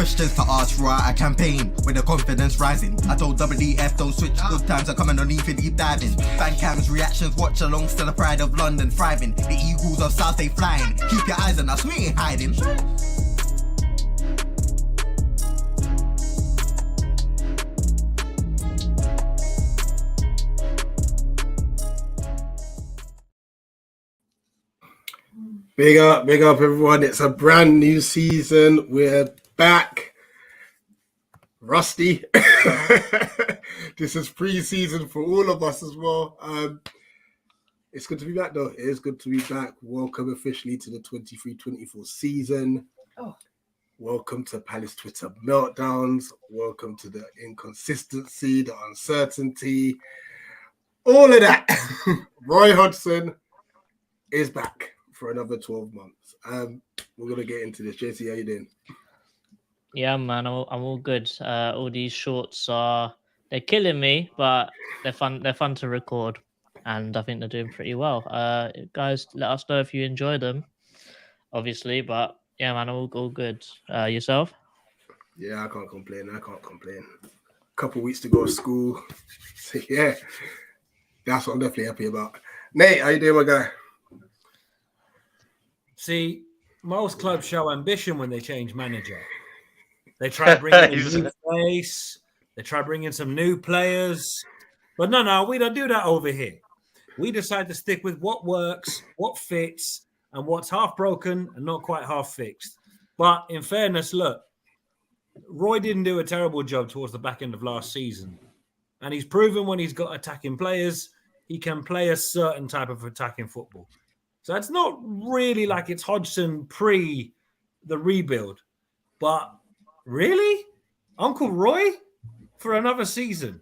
questions to ask throughout a campaign with the confidence rising. I told WDF don't switch, good times are coming, don't even deep diving. Fan cams, reactions, watch along, still the pride of London thriving. The Eagles of South, they flying. Keep your eyes on us, we ain't hiding. Big up everyone. It's a brand new season. We're back. Rusty. This is pre-season for all of us as well. It's good to be back though. It is good to be back. Welcome officially to the 23-24 season. Welcome to Palace Twitter meltdowns. Welcome to the inconsistency, the uncertainty, all of that. Roy Hodgson is back for another 12 months. We're gonna get into this. JC, how you doing? Yeah, man, I'm all good. All these shorts they're killing me, but they're fun. They're fun to record, and I think they're doing pretty well. Guys, let us know if you enjoy them, obviously. But yeah, man, all good. Yourself? Yeah, I can't complain. Couple weeks to go to school. So, yeah, that's what I'm definitely happy about. Nate, how you doing, my guy? See, most clubs show ambition when they change manager. They try bringing in a new face. They try bringing some new players. But no, we don't do that over here. We decide to stick with what works, what fits, and what's half broken and not quite half fixed. But in fairness, look, Roy didn't do a terrible job towards the back end of last season. And he's proven when he's got attacking players, he can play a certain type of attacking football. So it's not really like it's Hodgson pre the rebuild. But really? Uncle Roy for another season?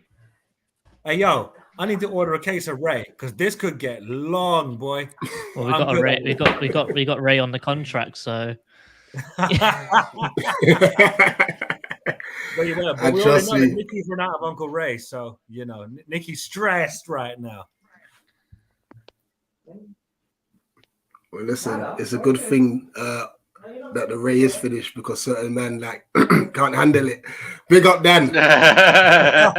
Hey, yo, I need to order a case of Ray because this could get long, boy. Well, we got Ray. We got Ray on the contract, so. But we already know that Nicky's run out of Uncle Ray, so you know Nicky's stressed right now. Well, listen, it's a good thing that the Ray is finished because certain men can't handle it. Big up, Dan. I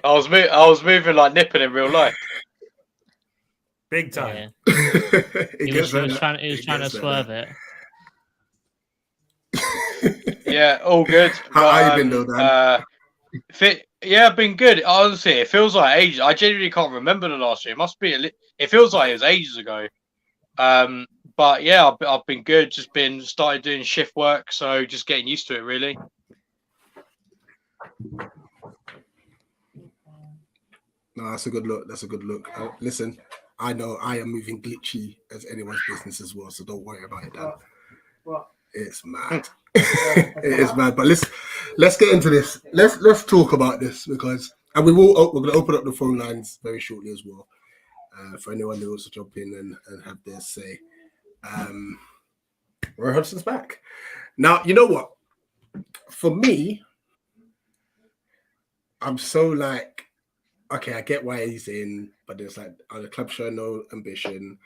was moving like nipping in real life. Big time. Yeah. he was trying to swerve it. Yeah, all good. How you been though, Dan? Yeah, I've been good. Honestly, it feels like ages. I genuinely can't remember the last year. It must be it feels like it was ages ago. But yeah, I've been good. Just started doing shift work, so just getting used to it, really. No, that's a good look. Listen, I know I am moving glitchy as anyone's business as well, so don't worry about it, Dan. It's mad. It is mad. But let's get into this. Let's talk about this because we're going to open up the phone lines very shortly as well for anyone who wants to jump in and have their say. Roy Hodgson's back. Now, you know what? For me, I'm so okay, I get why he's in, but there's the club show no ambition.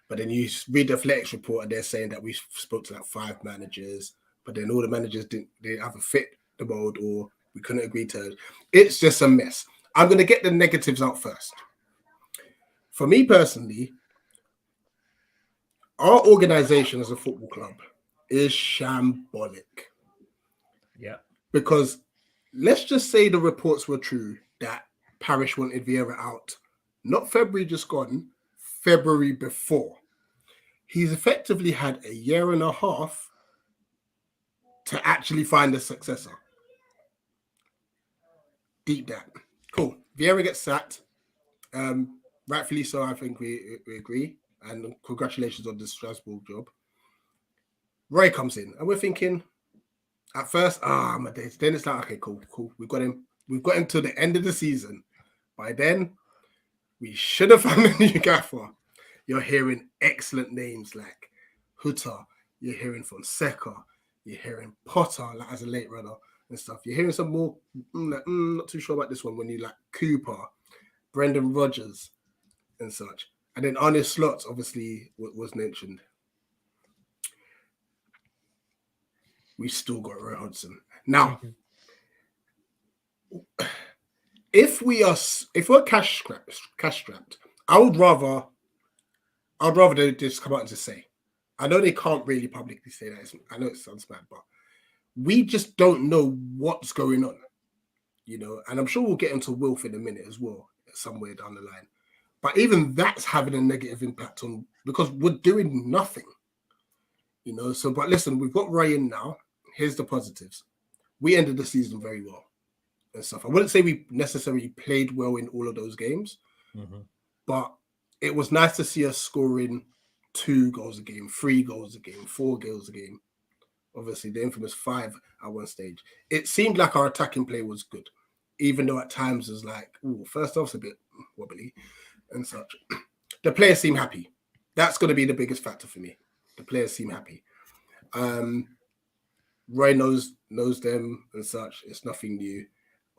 But then you read the Flex report and they're saying that we spoke to 5 managers, but then all the managers didn't either fit the mold or we couldn't agree to it. It's just a mess. I'm going to get the negatives out first. For me personally, our organization as a football club is shambolic. Yeah. Because let's just say the reports were true that Parish wanted Vieira out. Not February just gone, February before. He's effectively had a year and a half to actually find a successor. Deep down. Cool. Vieira gets sacked. Rightfully so, I think we agree. And congratulations on the Strasbourg job. Roy comes in and we're thinking at first, my days. Then it's okay, cool. We've got him till the end of the season. By then, we should have found a new gaffer. You're hearing excellent names like Hutter. You're hearing Fonseca. You're hearing Potter as a late runner and stuff. You're hearing some more, not too sure about this one, when you Cooper, Brendan Rodgers and such. And then Arne Slot obviously was mentioned. we've still got Roy Hodgson. Now, if we're cash strapped, I would rather they just come out and just say. I know they can't really publicly say that. I know it sounds bad, but we just don't know what's going on, you know. And I'm sure we'll get into Wilf in a minute as well, somewhere down the line. But even that's having a negative impact on, because we're doing nothing, you know. So, but listen, we've got Ray in now. Here's the positives. We ended the season very well and stuff. I wouldn't say we necessarily played well in all of those games, but it was nice to see us scoring 2 goals a game, 3 goals a game, 4 goals a game. Obviously, the infamous 5 at one stage. It seemed like our attacking play was good, even though at times it was like, ooh, first off's a bit wobbly and such. The players seem happy. That's going to be the biggest factor for me. The players seem happy. Roy knows them and such. It's nothing new.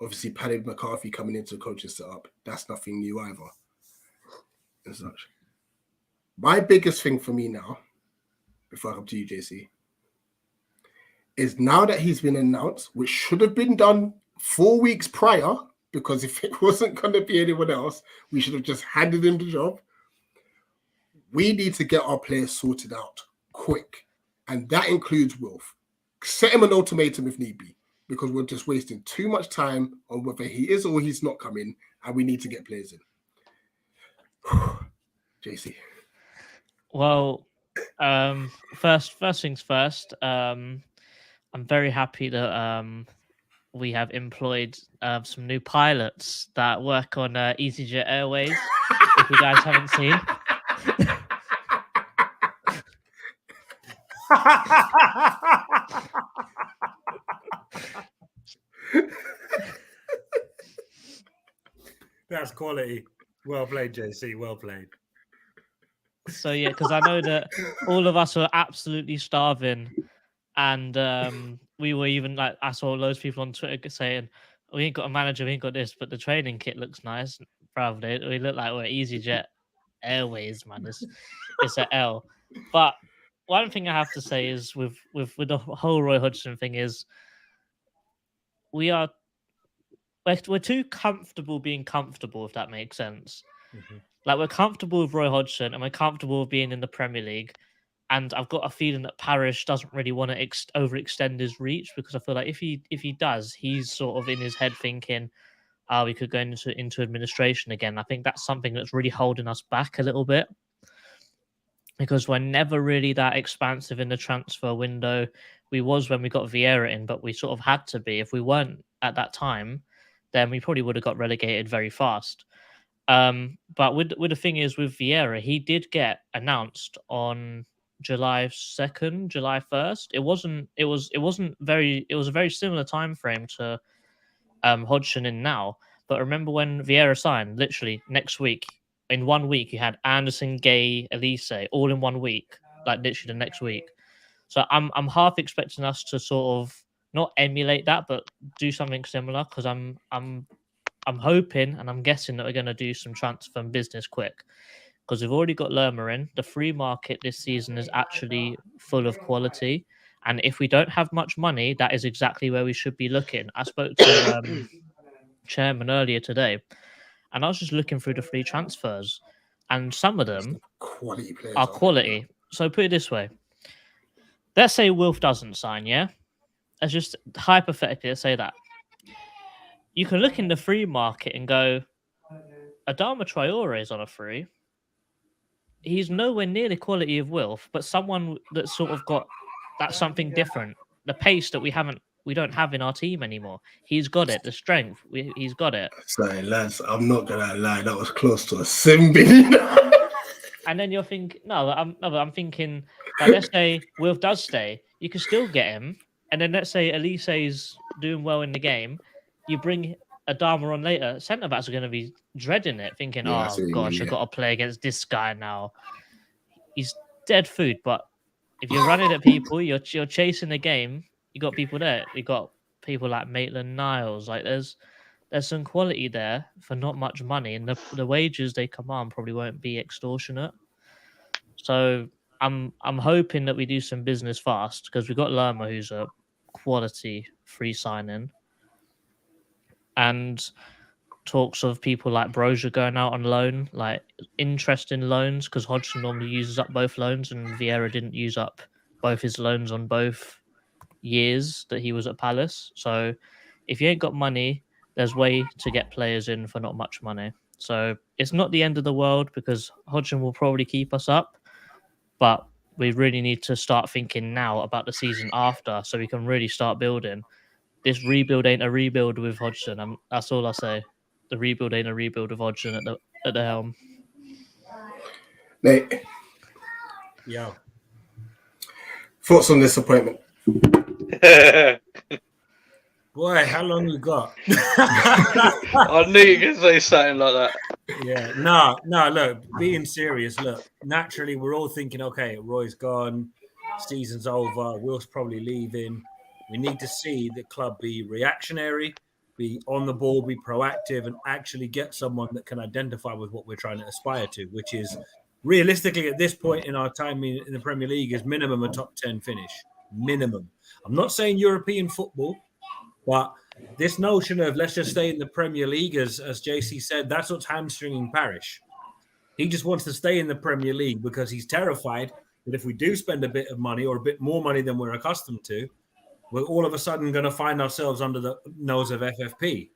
Obviously, Paddy McCarthy coming into the coaching setup, that's nothing new either and such. My biggest thing for me now, before I come to you, JC, is now that he's been announced, which should have been done 4 weeks prior, because if it wasn't going to be anyone else, we should have just handed him the job. We need to get our players sorted out quick. And that includes Wilf. Set him an ultimatum if need be, because we're just wasting too much time on whether he is or he's not coming, and we need to get players in. JC. Well, first things first. I'm very happy that we have employed some new pilots that work on EasyJet Airways. If you guys haven't seen. That's quality. Well played, JC. Well played. So yeah, because I know that all of us were absolutely starving, and we were even like, I saw loads of people on Twitter saying, "We ain't got a manager, we ain't got this, but the training kit looks nice." Probably we look like we're EasyJet Airways, man. It's an L. But one thing I have to say is with the whole Roy Hodgson thing is we're too comfortable being comfortable, if that makes sense. Like, we're comfortable with Roy Hodgson and we're comfortable with being in the Premier League. And I've got a feeling that Parish doesn't really want to overextend his reach, because I feel like if he does, he's sort of in his head thinking, we could go into administration again. I think that's something that's really holding us back a little bit, because we're never really that expansive in the transfer window. We was when we got Vieira in, but we sort of had to be. If we weren't at that time, then we probably would have got relegated very fast. But with the thing is, with Vieira, he did get announced on July 2nd, July 1st. It was a very similar time frame to Hodgson in now. But remember when Vieira signed, literally next week, in 1 week, you had Anderson, Gay, Elise, all in 1 week, like literally the next week. So I'm half expecting us to sort of not emulate that, but do something similar, because I'm hoping and I'm guessing that we're going to do some transfer business quick, because we've already got Lerma in. The free market this season is actually full of quality, and if we don't have much money, that is exactly where we should be looking. I spoke to Chairman earlier today, and I was just looking through the free transfers, and some of them are quality. So put it this way. Let's say Wilf doesn't sign, yeah? Let's just hypothetically, let's say that. You can look in the free market and go, Adama Traore is on a free. He's nowhere near the quality of Wilf, but someone that's sort of got that something different. The pace that we don't have in our team anymore. He's got it. The strength, he's got it. Sorry, lads, I'm not gonna lie, that was close to a 7 billion. And then you're thinking, I'm thinking, like, let's say Wilf does stay, you can still get him. And then let's say Elise's doing well in the game, you bring Adama on later. Centre backs are going to be dreading it, thinking, I've got to play against this guy now. He's dead food. But if you're running at people, you're chasing the game. You got people there. You got people like Maitland-Niles. Like, there's some quality there for not much money, and the wages they command probably won't be extortionate. So I'm hoping that we do some business fast, because we've got Lerma, who's a quality free signing. And talks of people like Brozier going out on loan, like interest in loans, because Hodgson normally uses up both loans and Vieira didn't use up both his loans on both years that he was at Palace. So if you ain't got money, there's way to get players in for not much money. So it's not the end of the world because Hodgson will probably keep us up, but we really need to start thinking now about the season after so we can really start building. This rebuild ain't a rebuild with Hodgson. That's all I say. The rebuild ain't a rebuild with Hodgson at the helm. Nate, Yeah. thoughts on this appointment? Boy, how long you got? I knew you could say something like that. Yeah, no, look, being serious, look, naturally we're all thinking, okay, Roy's gone, season's over, Will's probably leaving. We need to see the club be reactionary, be on the ball, be proactive, and actually get someone that can identify with what we're trying to aspire to, which is realistically at this point in our time in the Premier League is minimum a top 10 finish. Minimum. I'm not saying European football, but this notion of let's just stay in the Premier League, as JC said, that's what's hamstringing Parish. He just wants to stay in the Premier League because he's terrified that if we do spend a bit of money or a bit more money than we're accustomed to, we're all of a sudden going to find ourselves under the nose of FFP.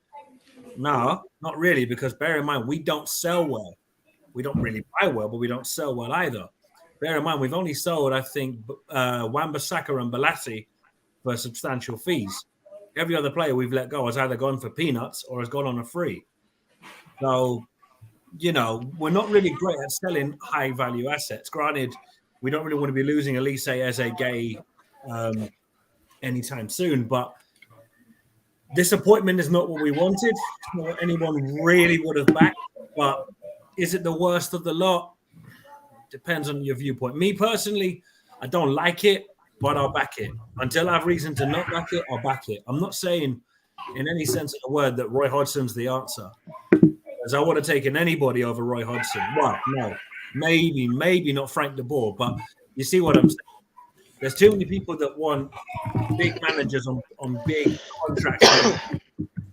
No, not really, because bear in mind, we don't sell well. We don't really buy well, but we don't sell well either. Bear in mind, we've only sold, I think, Wan-Bissaka and Balassi for substantial fees. Every other player we've let go has either gone for peanuts or has gone on a free. So, you know, we're not really great at selling high-value assets. Granted, we don't really want to be losing Elise Eze-Gay anytime soon, but this appointment is not what we wanted. It's not what anyone really would have backed, but is it the worst of the lot? Depends on your viewpoint. Me personally, I don't like it, but I'll back it. Until I have reason to not back it, I'll back it. I'm not saying in any sense of the word that Roy Hodgson's the answer, as I would have taken anybody over Roy Hodgson. Well, no, maybe not Frank de Boer, but you see what I'm saying. There's too many people that want big managers on big contracts,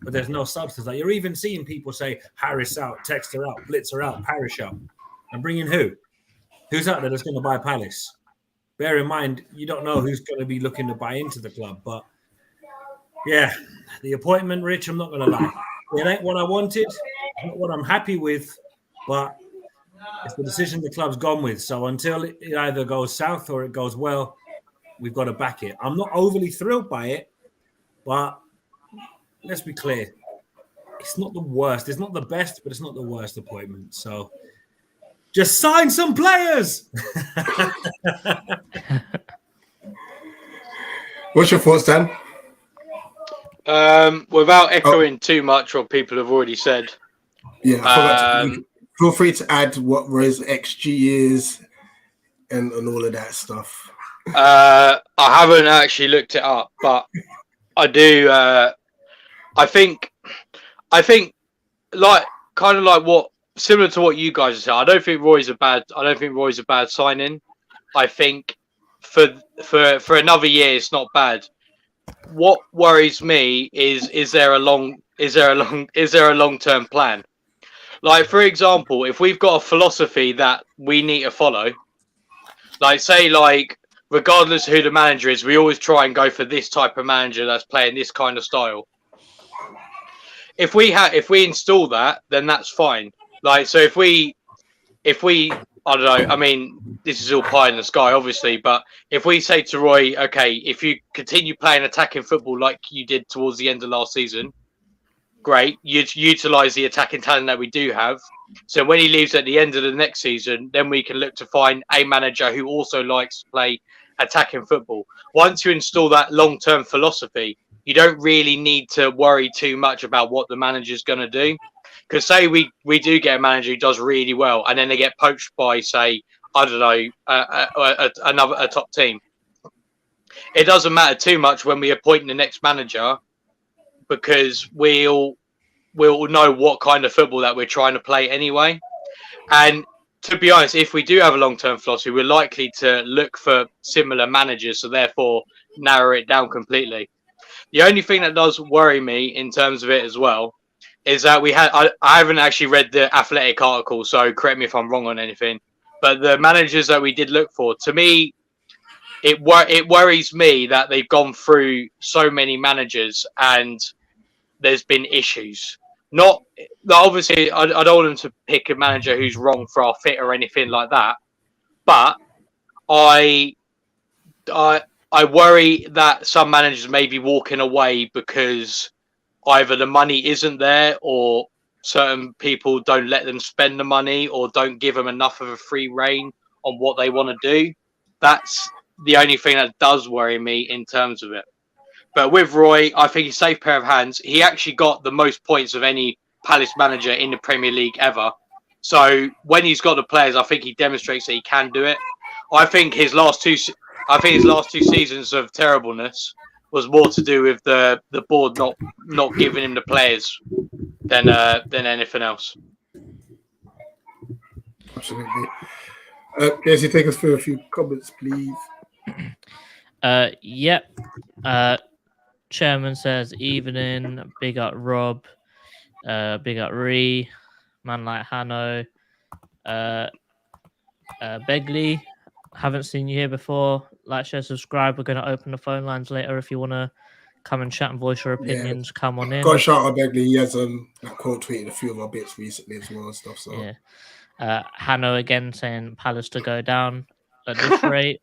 but there's no substance. Like you're even seeing people say Harris out, Texter out, Blitzer out, Parish out. And bringing who? Who's out there that's going to buy Palace? Bear in mind, you don't know who's going to be looking to buy into the club. But yeah, the appointment, Rich, I'm not going to lie. It ain't what I wanted, not what I'm happy with, but it's the decision the club's gone with. So until it either goes south or it goes well, we've got to back it. I'm not overly thrilled by it, but let's be clear. It's not the worst. It's not the best, but it's not the worst appointment. So just sign some players. What's your thoughts, Dan? Without echoing too much what people have already said. Yeah, feel free to add what Roy's XG is and all of that stuff. I haven't actually looked it up, but I do. I think, like kind of like what similar to what you guys have said. I don't think Roy's a bad signing. I think for another year, it's not bad. What worries me is there a long-term plan? Like, for example, if we've got a philosophy that we need to follow, like say regardless of who the manager is, we always try and go for this type of manager that's playing this kind of style. If we install that, then that's fine. Like, so if we, I don't know, I mean, this is all pie in the sky, obviously, but if we say to Roy, okay, if you continue playing attacking football like you did towards the end of last season, great, you'd utilise the attacking talent that we do have. So when he leaves at the end of the next season, then we can look to find a manager who also likes to play attacking football. Once you install that long-term philosophy, you don't really need to worry too much about what the manager's going to do. Because say we do get a manager who does really well, and then they get poached by, say, I don't know, a top team. It doesn't matter too much when we appoint the next manager, because we'll know what kind of football that we're trying to play anyway. And to be honest, if we do have a long-term philosophy, we're likely to look for similar managers, so therefore narrow it down completely. The only thing that does worry me in terms of it as well is that I haven't actually read the Athletic article, so correct me if I'm wrong on anything. But the managers that we did look for, to me, it worries me that they've gone through so many managers and there's been issues. Not obviously, I don't want them to pick a manager who's wrong for our fit or anything like that. But I worry that some managers may be walking away because either the money isn't there or certain people don't let them spend the money or don't give them enough of a free rein on what they want to do. That's the only thing that does worry me in terms of it. But with Roy, I think he's a safe pair of hands. He actually got the most points of any Palace manager in the Premier League ever. So when he's got the players, I think he demonstrates that he can do it. I think his last two seasons of terribleness was more to do with the board not giving him the players than anything else. Absolutely. Jesse, take us through a few comments, please. Yep. Chairman says evening. Big up Rob. Big up Ree. Man like Hanno. Begley. Haven't seen you here before. Like, share, subscribe. We're going to open the phone lines later if you want to come and chat and voice your opinions. Yeah. Come on in. Got a shout out Begley. He has quote tweeted a few of our bits recently as well and stuff. So yeah. Hanno again saying Palace to go down at this rate.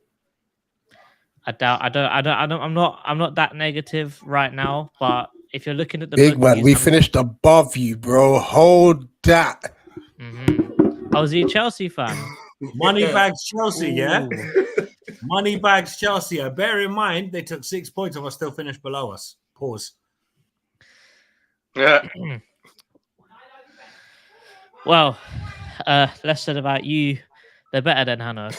I'm not that negative right now, but if you're looking at the big man, we finished above you, bro. Hold that. Mm-hmm. I was he a Chelsea fan. Moneybags Chelsea, yeah. Moneybags Chelsea. Bear in mind they took 6 points and are still finished below us. Pause. Yeah. Well, less said about you, they're better than Hanno.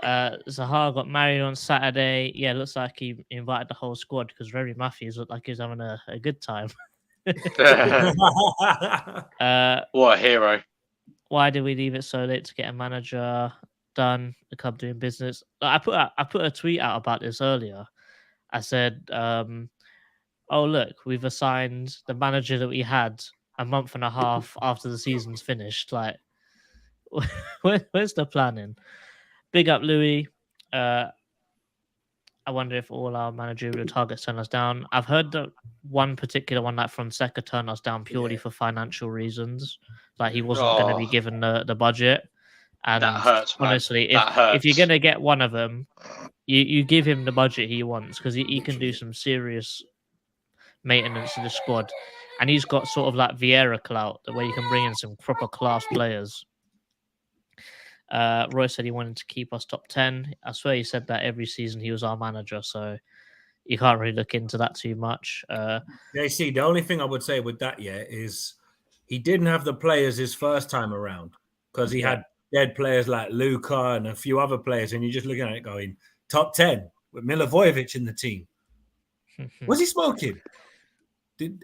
Zaha got married on Saturday. Yeah, looks like he invited the whole squad because Remy Matthews looked like he was having a good time. What a hero. Why did we leave it so late to get a manager done? The club doing business. I put a tweet out about this earlier. I said, "Oh look, we've assigned the manager that we had a month and a half after the season's finished. Like, where's the planning?" Big up Louis. I wonder if all our managerial targets turn us down. I've heard that one particular one, like Fonseca, turned us down purely for financial reasons. Like he wasn't going to be given the budget. And that hurts, man. Honestly, if you're going to get one of them, you give him the budget he wants because he can do some serious maintenance to the squad. And he's got sort of like Vieira clout, the way you can bring in some proper class players. Roy said he wanted to keep us top 10. I swear he said that every season he was our manager, so you can't really look into that too much. See, the only thing I would say with that, is he didn't have the players his first time around because he had dead players like Luka and a few other players, and you're just looking at it going, top 10 with Milivojevic in the team. Was he smoking?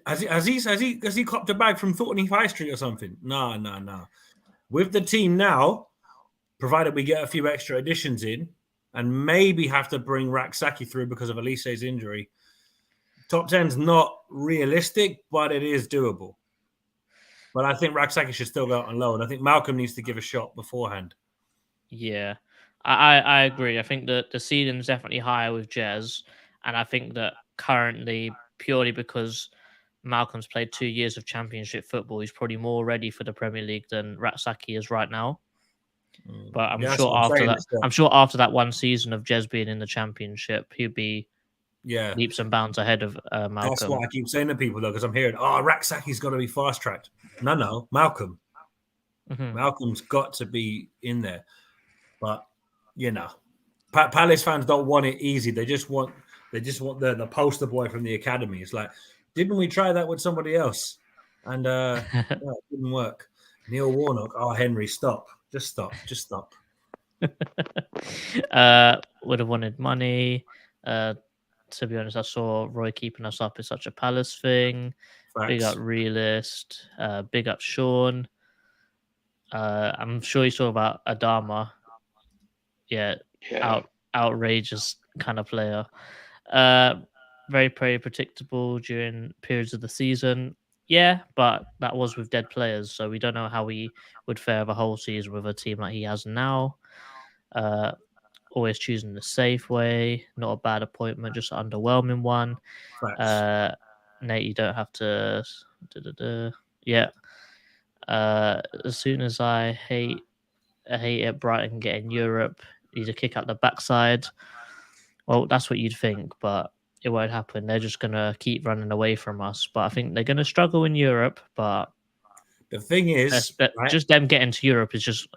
Has he copped a bag from Thornton High Street or something? No. With the team now, provided we get a few extra additions in and maybe have to bring Raksaki through because of Elise's injury, top 10's not realistic, but it is doable. But I think Raksaki should still go out on loan. I think Malcolm needs to give a shot beforehand. Yeah, I agree. I think that the ceiling's definitely higher with Jez, and I think that currently, purely because Malcolm's played 2 years of championship football, he's probably more ready for the Premier League than Raksaki is right now. But I'm sure after that one season of Jez being in the championship, he'd be leaps and bounds ahead of Malcolm. That's what I keep saying to people though, because I'm hearing, Raksaki's got to be fast tracked. No, Malcolm. Mm-hmm. Malcolm's got to be in there. But Palace fans don't want it easy. They just want the poster boy from the academy. It's like, didn't we try that with somebody else? And it didn't work. Neil Warnock. Henry, stop. Just stop. Would have wanted money. To be honest, I saw Roy keeping us up is such a Palace thing. Facts. Big up Realist. Big up Sean. I'm sure you saw about Adama. Yeah. Outrageous kind of player. Very predictable during periods of the season. Yeah, but that was with dead players, so we don't know how he would fare the whole season with a team like he has now. Always choosing the safe way, not a bad appointment, just an underwhelming one. Facts. Nate, you don't have to. Yeah. As soon as I hate it, Brighton getting Europe, he's a kick out the backside. Well, that's what you'd think, but it won't happen. They're just gonna keep running away from us. But I think they're gonna struggle in Europe. But The thing is, right? just them getting to Europe is just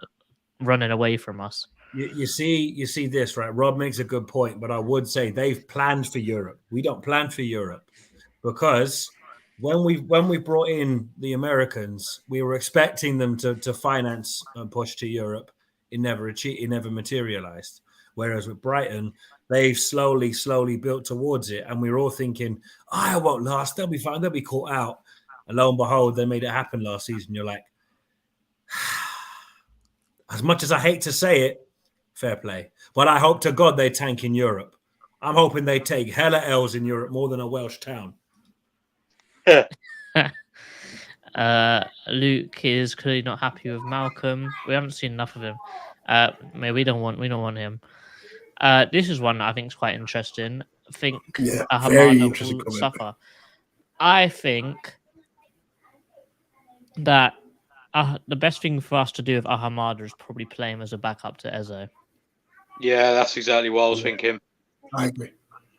running away from us. You see this, right? Rob makes a good point, but I would say they've planned for Europe. We don't plan for Europe because when we brought in the Americans, we were expecting them to finance and push to Europe. It never materialized. Whereas with Brighton, they've slowly built towards it, and we were all thinking, "Oh, it won't last. They'll be fine. They'll be caught out." And lo and behold, they made it happen last season. You're like, as much as I hate to say it, fair play. But I hope to God they tank in Europe. I'm hoping they take hella L's in Europe more than a Welsh town. Luke is clearly not happy with Malcolm. We haven't seen enough of him. We don't want him. This is one that I think is quite interesting. I think very interesting will comment. suffer. I think that the best thing for us to do with Ahamada is probably play him as a backup to Eze. Yeah, that's exactly what I was thinking. I agree.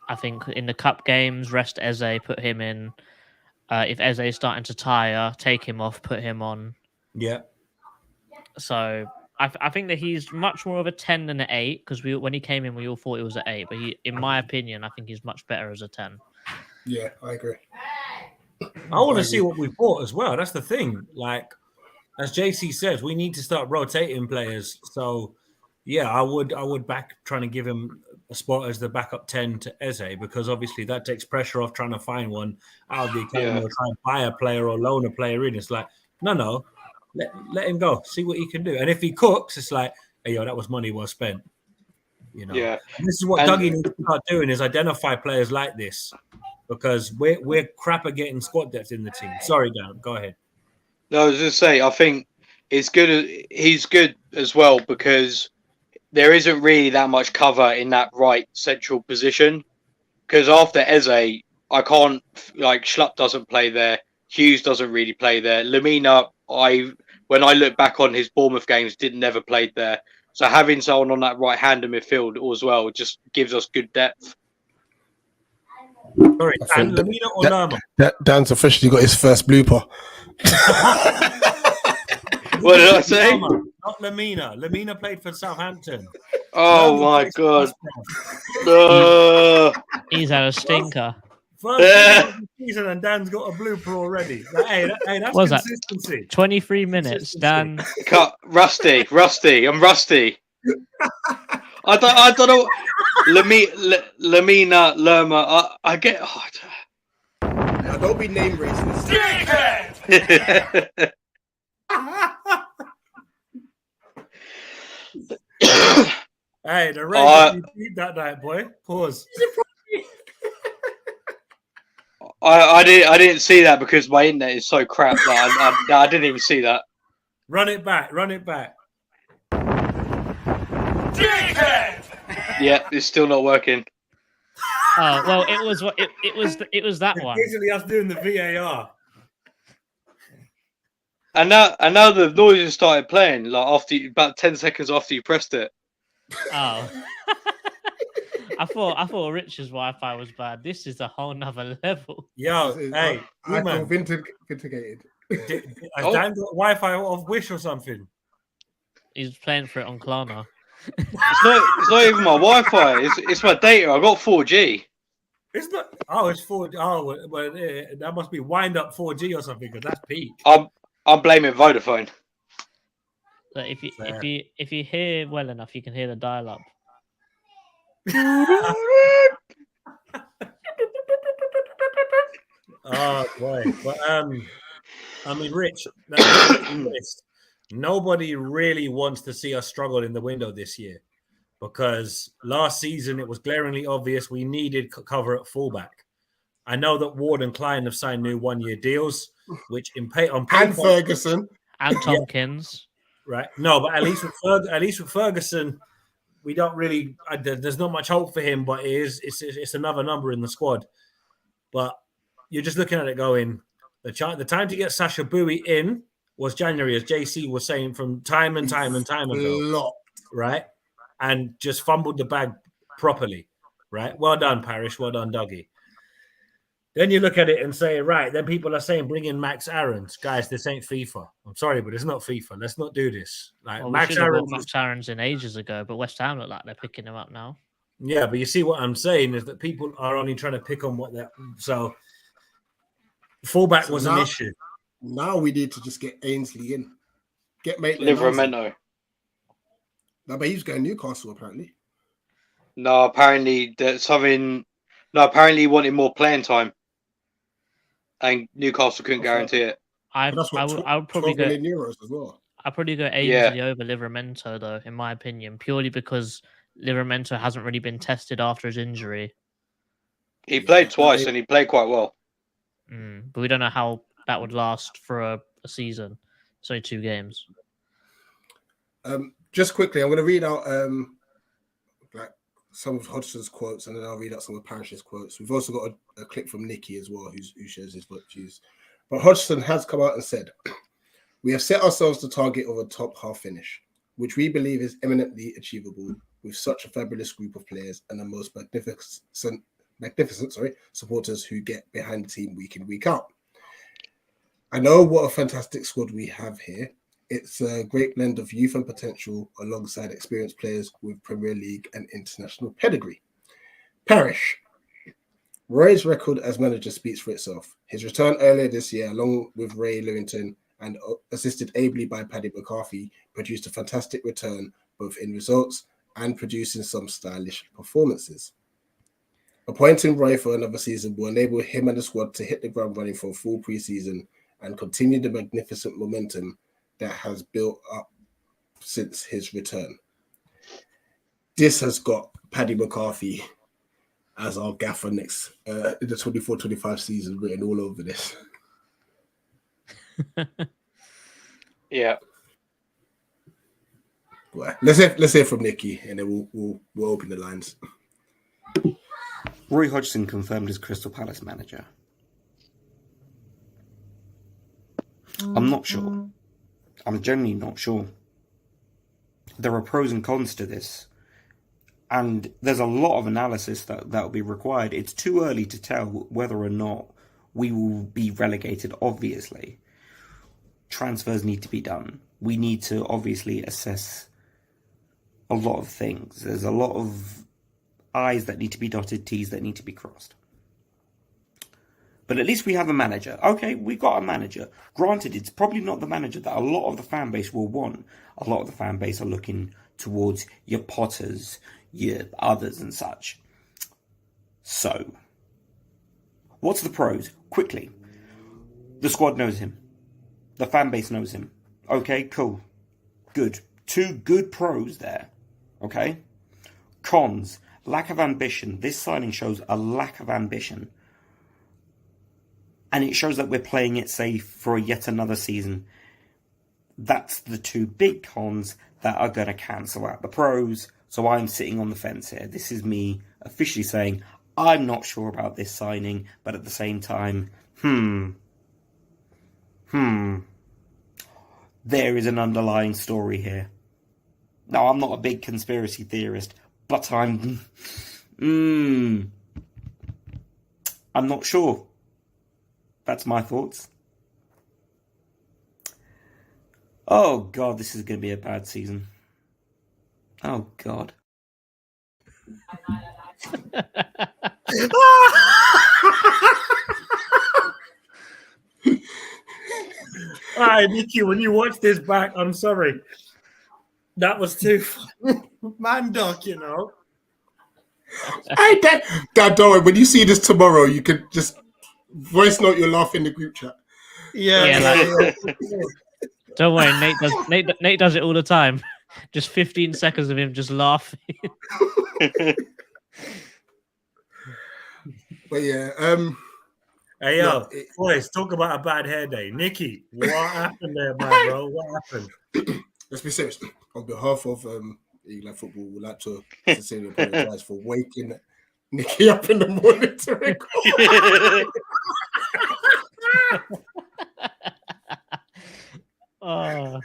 I think in the cup games, rest Eze, put him in. If Eze is starting to tire, take him off, put him on. Yeah. So I think that he's much more of a 10 than an 8 because when he came in, we all thought it was an 8. But in my opinion, I think he's much better as a 10. Yeah, I agree. I want to see what we've bought as well. That's the thing. Like, as JC says, we need to start rotating players. So, yeah, I would back trying to give him a spot as the backup 10 to Eze because obviously that takes pressure off trying to find one out of the academy or try and buy a player or loan a player in. It's like, no, let him go. See what he can do. And if he cooks, it's like, hey, yo, that was money well spent. You know. Yeah. And this is what Dougie needs to start doing is identify players like this because we're crap at getting squad depth in the team. Sorry, Dan, go ahead. No, I was just say I think it's good. He's good as well because there isn't really that much cover in that right central position. Because after Eze, I can't Schlupp doesn't play there. Hughes doesn't really play there. Lamina, when I look back on his Bournemouth games, never played there. So having someone on that right hand in midfield as well just gives us good depth. Sorry, Dan, Lamina or Lerma? Dan's officially got his first blooper. What did I say? Not Lamina. Lamina played for Southampton. Oh my God. He's had a stinker. First season and Dan's got a blooper already. Hey, that's What's consistency. That? 23 minutes, Dan. Cut. Rusty. I'm rusty. I don't know. Lamina, Lerma. I get. Now, don't be name racist. Hey, the Ravens beat that night, boy. Pause. I didn't see that because my internet is so crap that I didn't even see that. Run it back. Yeah, it's still not working. Oh well, it was that one. Basically, us doing the VAR. And now the noises started playing after about 10 seconds after you pressed it. Oh, I thought Rich's Wi-Fi was bad. This is a whole nother level. Yo, hey, I feel vindicated. Oh. Dan got Wi-Fi off Wish or something? He's playing for it on Klarna. It's not even my Wi-Fi. It's my data. I got 4G. It's not. Oh, it's 4G. Oh, well, that must be wind up 4G or something because that's peak. I'm blaming Vodafone. But if you hear well enough, you can hear the dial-up. Oh boy, but I mean, Rich, nobody really wants to see us struggle in the window this year because last season it was glaringly obvious we needed cover at fullback. I know that Ward and Klein have signed new 1-year deals, which on paper, And Ferguson. And Tompkins. right? No, but at least with Ferguson, we don't really. There's not much hope for him, but it's another number in the squad. But you're just looking at it going, the time to get Sasha Bowie in was January, as JC was saying from time and time ago, right? And just fumbled the bag properly, right? Well done, Parrish. Well done, Dougie. Then you look at it and say, right, then people are saying, bring in Max Aarons. Guys, this ain't FIFA. I'm sorry, but it's not FIFA. Let's not do this. Like, Well, Max Aarons in ages ago, but West Ham look like they're picking him up now. Yeah, but you see what I'm saying is that people are only trying to pick on what they're... So, fullback was an issue. Now we need to just get Ainsley in. Get Livramento. No, but he's going Newcastle, apparently. No, apparently apparently he wanted more playing time. And Newcastle couldn't guarantee it. I would probably go euros as well. I'd probably go Ainsley over Livramento, though, in my opinion, purely because Livramento hasn't really been tested after his injury. He played twice and he played quite well. But we don't know how that would last for a season. It's only 2 games. Just quickly, I'm going to read out some of Hodgson's quotes, and then I'll read out some of Parrish's quotes. We've also got a clip from Nicky as well, who shares his views. But Hodgson has come out and said, "We have set ourselves the target of a top half finish, which we believe is eminently achievable with such a fabulous group of players and the most magnificent supporters who get behind the team week in, week out. I know what a fantastic squad we have here. It's a great blend of youth and potential alongside experienced players with Premier League and international pedigree." Parrish. Roy's record as manager speaks for itself. His return earlier this year, along with Ray Lewington and assisted ably by Paddy McCarthy, produced a fantastic return both in results and producing some stylish performances. Appointing Roy for another season will enable him and the squad to hit the ground running for a full pre-season and continue the magnificent momentum that has built up since his return. This has got Paddy McCarthy as our gaffer next in the 24-25 season written all over this. Yeah. Well, let's hear from Nicky, and then we'll open the lines. Roy Hodgson confirmed as Crystal Palace manager. I'm not sure. I'm genuinely not sure. There are pros and cons to this. And there's a lot of analysis that will be required. It's too early to tell whether or not we will be relegated, obviously. Transfers need to be done. We need to obviously assess a lot of things. There's a lot of I's that need to be dotted, T's that need to be crossed. But at least we have a manager. Okay, we got a manager. Granted, it's probably not the manager that a lot of the fan base will want. A lot of the fan base are looking towards your Potters, your others and such. So, what's the pros? Quickly. The squad knows him. The fan base knows him. Okay, cool. Good. 2 good pros there. Okay? Cons. Lack of ambition. This signing shows a lack of ambition. And it shows that we're playing it safe for yet another season. That's the 2 big cons that are going to cancel out the pros. So I'm sitting on the fence here. This is me officially saying, I'm not sure about this signing, but at the same time, there is an underlying story here. Now, I'm not a big conspiracy theorist, but I'm not sure. That's my thoughts. Oh, God, this is going to be a bad season. Oh, God. All right, Nicky, when you watch this back, I'm sorry. That was too man duck, you know. Hey, Dad, don't worry. When you see this tomorrow, you can just voice note your laugh in the group chat. Yeah. Don't worry, Nate does it all the time. Just 15 seconds of him just laughing. But yeah, Hey, yo, no, boys, talk about a bad hair day. Nicky, what happened there, my bro? What happened? let's be serious. On behalf of England Football, we'd like to sincerely apologise for waking Nicky up in the morning to record. Oh,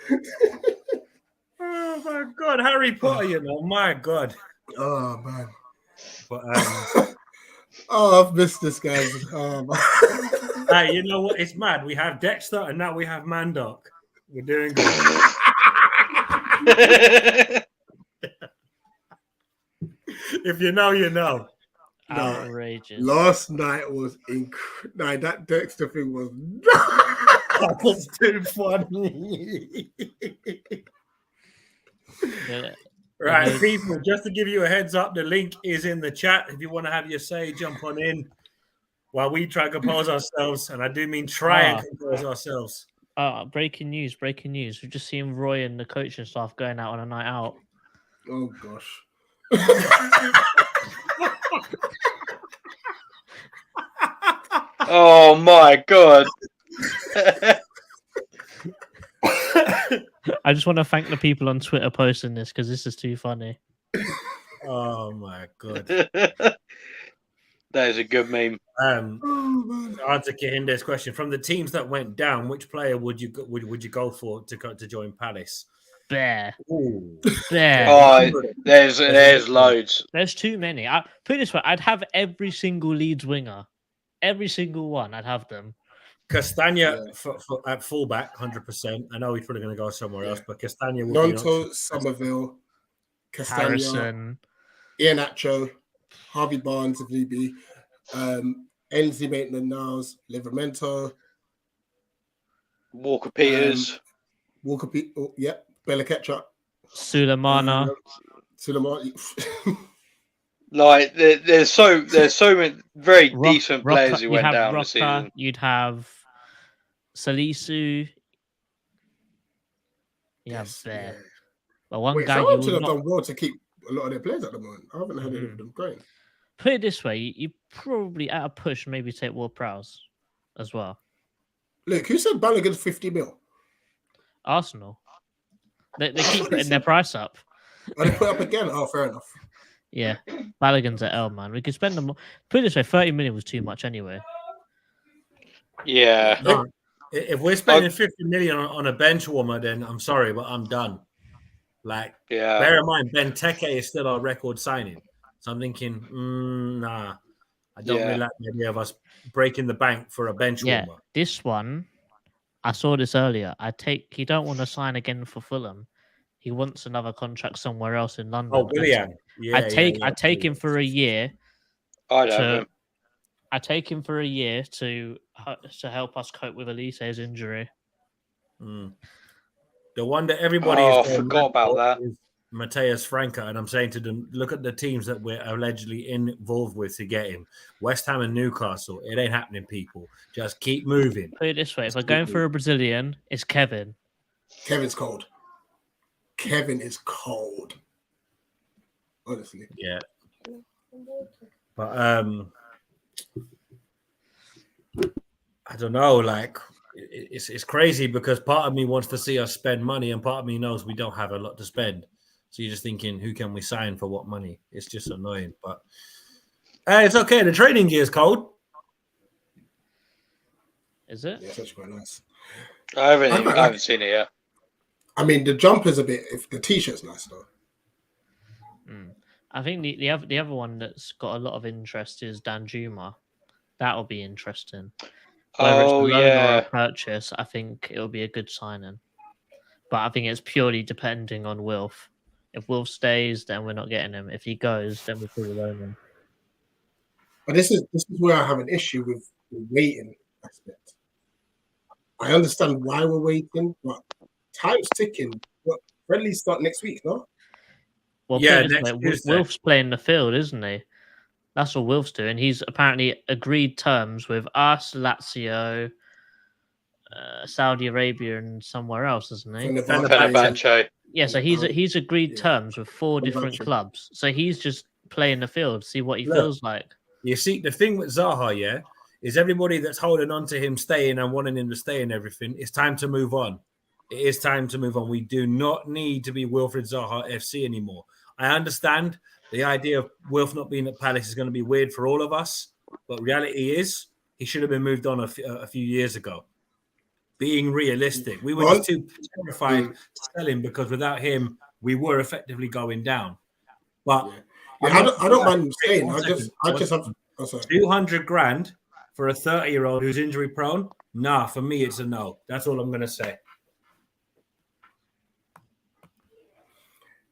Oh my God, Harry Potter, you know, my God. Oh man. But Oh, I've missed this, guys. Oh, man. hey, you know what? It's mad. We have Dexter and now we have Mandoc. We're doing good. If you know, you know. outrageous. Last night was incredible. That Dexter thing was That was too funny. Yeah. Right, Mhm. people, just to give you a heads up, the link is in the chat. If you want to have your say, jump on in while we try to compose ourselves. And I do mean try and compose ourselves. Breaking news. We've just seen Roy and the coaching staff going out on a night out. Oh gosh. Oh my God. I just want to thank the people on Twitter posting this because this is too funny. Oh my God. That is a good meme. Oh, man. To answer Kahinde's question, from the teams that went down, which player would you go for to join Palace? Bear. Ooh. Bear. Oh, there's loads. There's too many. Put it this way, I'd have every single Leeds winger. Every single one, I'd have them. Castagna at fullback, 100%. I know he's probably going to go somewhere else, but Castagna would be an Nonto, option. Somerville, Castagna, Harrison. Iheanacho, Harvey Barnes if need be, Enzi Maitland-Niles, Livramento, Walker Peters. Walker Bella Ketchup, Sulemana. Suleiman. Like there's so many very decent players who you'd went have down Rocker, this season. You'd have Salisu. Yeah, Bear. Yeah. But one Wait, guy you Southampton would have not done well to keep a lot of their players at the moment. I haven't heard any of them going. put it this way: you probably at a push maybe take Ward-Prowse as well. Look, who said Balogun's 50 mil? Arsenal. They keep putting their price up. Oh, they put up again? Oh, fair enough. Yeah, Balogun's at L, man. We could spend them. Put it this way: 30 million was too much anyway. Yeah. No, if we're spending 50 million on a bench warmer, then I'm sorry, but I'm done. Like, Yeah. bear in mind, Benteke is still our record signing. So I'm thinking, nah. I don't really like the idea of us breaking the bank for a bench warmer. This one, I saw this earlier. He don't want to sign again for Fulham. He wants another contract somewhere else in London. Oh, Willian. Yeah, I take him for a year. I take him for a year to help us cope with Elise's injury. The one that everybody I forgot about that. Is Mateus Franca, and I'm saying to them, look at the teams that we're allegedly involved with to get him. West Ham and Newcastle. It ain't happening, people. Just keep moving. Put it this way: if we're going for a Brazilian, it's Kevin. Kevin's cold. Kevin is cold. Honestly. Yeah. But I don't know, like it's crazy because part of me wants to see us spend money and part of me knows we don't have a lot to spend. So you're just thinking, who can we sign for what money? It's just annoying, but it's okay. The training gear is cold. Is it? Yeah, it's actually quite nice. I haven't seen it yet. I mean, the jumper's a bit. If the t-shirt's nice though. I think the other one that's got a lot of interest is Danjuma. That'll be interesting. Whether it's a loan or a purchase, I think it'll be a good signing. But I think it's purely depending on Wilf. If Wilf stays, then we're not getting him. If he goes, then we'll probably loan him. But this is where I have an issue with the waiting aspect. I understand why we're waiting, but time's ticking. What friendlies start next week, no? Well, yeah, Wilf's playing the field, isn't he? That's what Wilf's doing. He's apparently agreed terms with us, Lazio, Saudi Arabia, and somewhere else, isn't he? Fenerbahce. Yeah, so he's agreed yeah. terms with 4 different Convention. clubs. So he's just playing the field, see what he Look. feels like. You see, the thing with Zaha, yeah, is everybody that's holding on to him staying and wanting him to stay and everything, it's time to move on. It is time to move on. We do not need to be Wilfried Zaha FC anymore. I understand the idea of Wilf not being at Palace is going to be weird for all of us, but reality is he should have been moved on a few years ago. Being realistic, we were just too terrified to sell him because without him, we were effectively going down. But I don't mind saying. I just have 200 grand for a 30-year-old who's injury prone. Nah, for me, it's a no. That's all I'm going to say.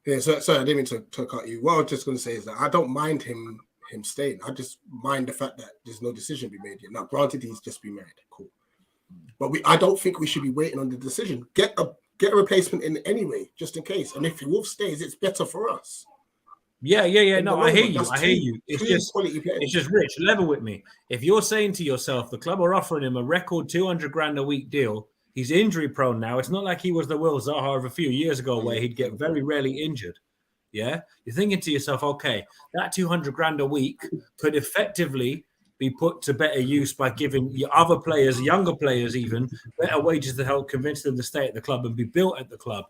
Yeah, so I didn't mean to cut you. What I was just going to say is that I don't mind him staying. I just mind the fact that there's no decision to be made yet. Now, granted, he's just been married. Cool. But I don't think we should be waiting on the decision. Get a replacement in anyway, just in case. And if Wolf stays, it's better for us. Yeah. No, I hear you. It's just Rich. Level with me. If you're saying to yourself, the club are offering him a record 200 grand a week deal, he's injury prone now. It's not like he was the Will Zaha of a few years ago where he'd get very rarely injured. Yeah. You're thinking to yourself, okay, that 200 grand a week could effectively be put to better use by giving your other players, younger players even, better wages to help convince them to stay at the club and be built at the club.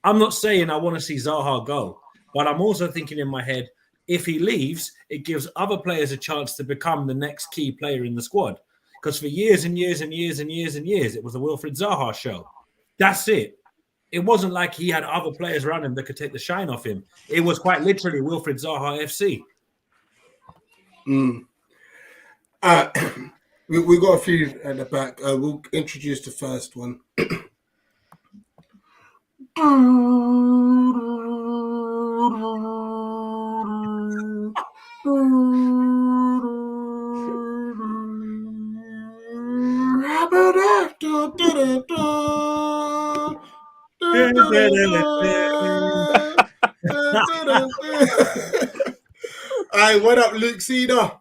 I'm not saying I want to see Zaha go, but I'm also thinking in my head, if he leaves, it gives other players a chance to become the next key player in the squad. Because for years and years and years and years and years, it was the Wilfried Zaha show. That's it. It wasn't like he had other players around him that could take the shine off him. It was quite literally Wilfried Zaha FC. We got a few at the back. We'll introduce the first one. Hey, what up, Luke Cedar?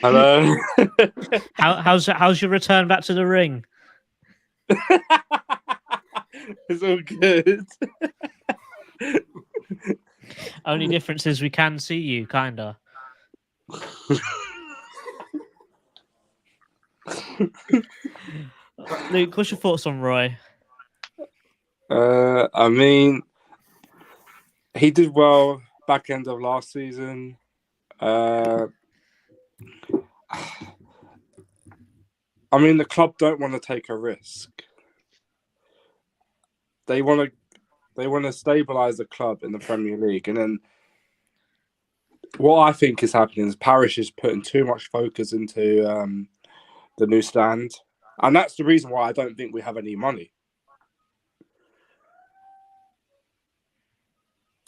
Hello. How's your return back to the ring? It's all good. Only difference is we can see you, kinda. Luke, what's your thoughts on Roy? I mean, he did well back end of last season. I mean, the club don't want to take a risk. They want to stabilize the club in the Premier League, and then what I think is happening is Parish is putting too much focus into the new stand, and that's the reason why I don't think we have any money.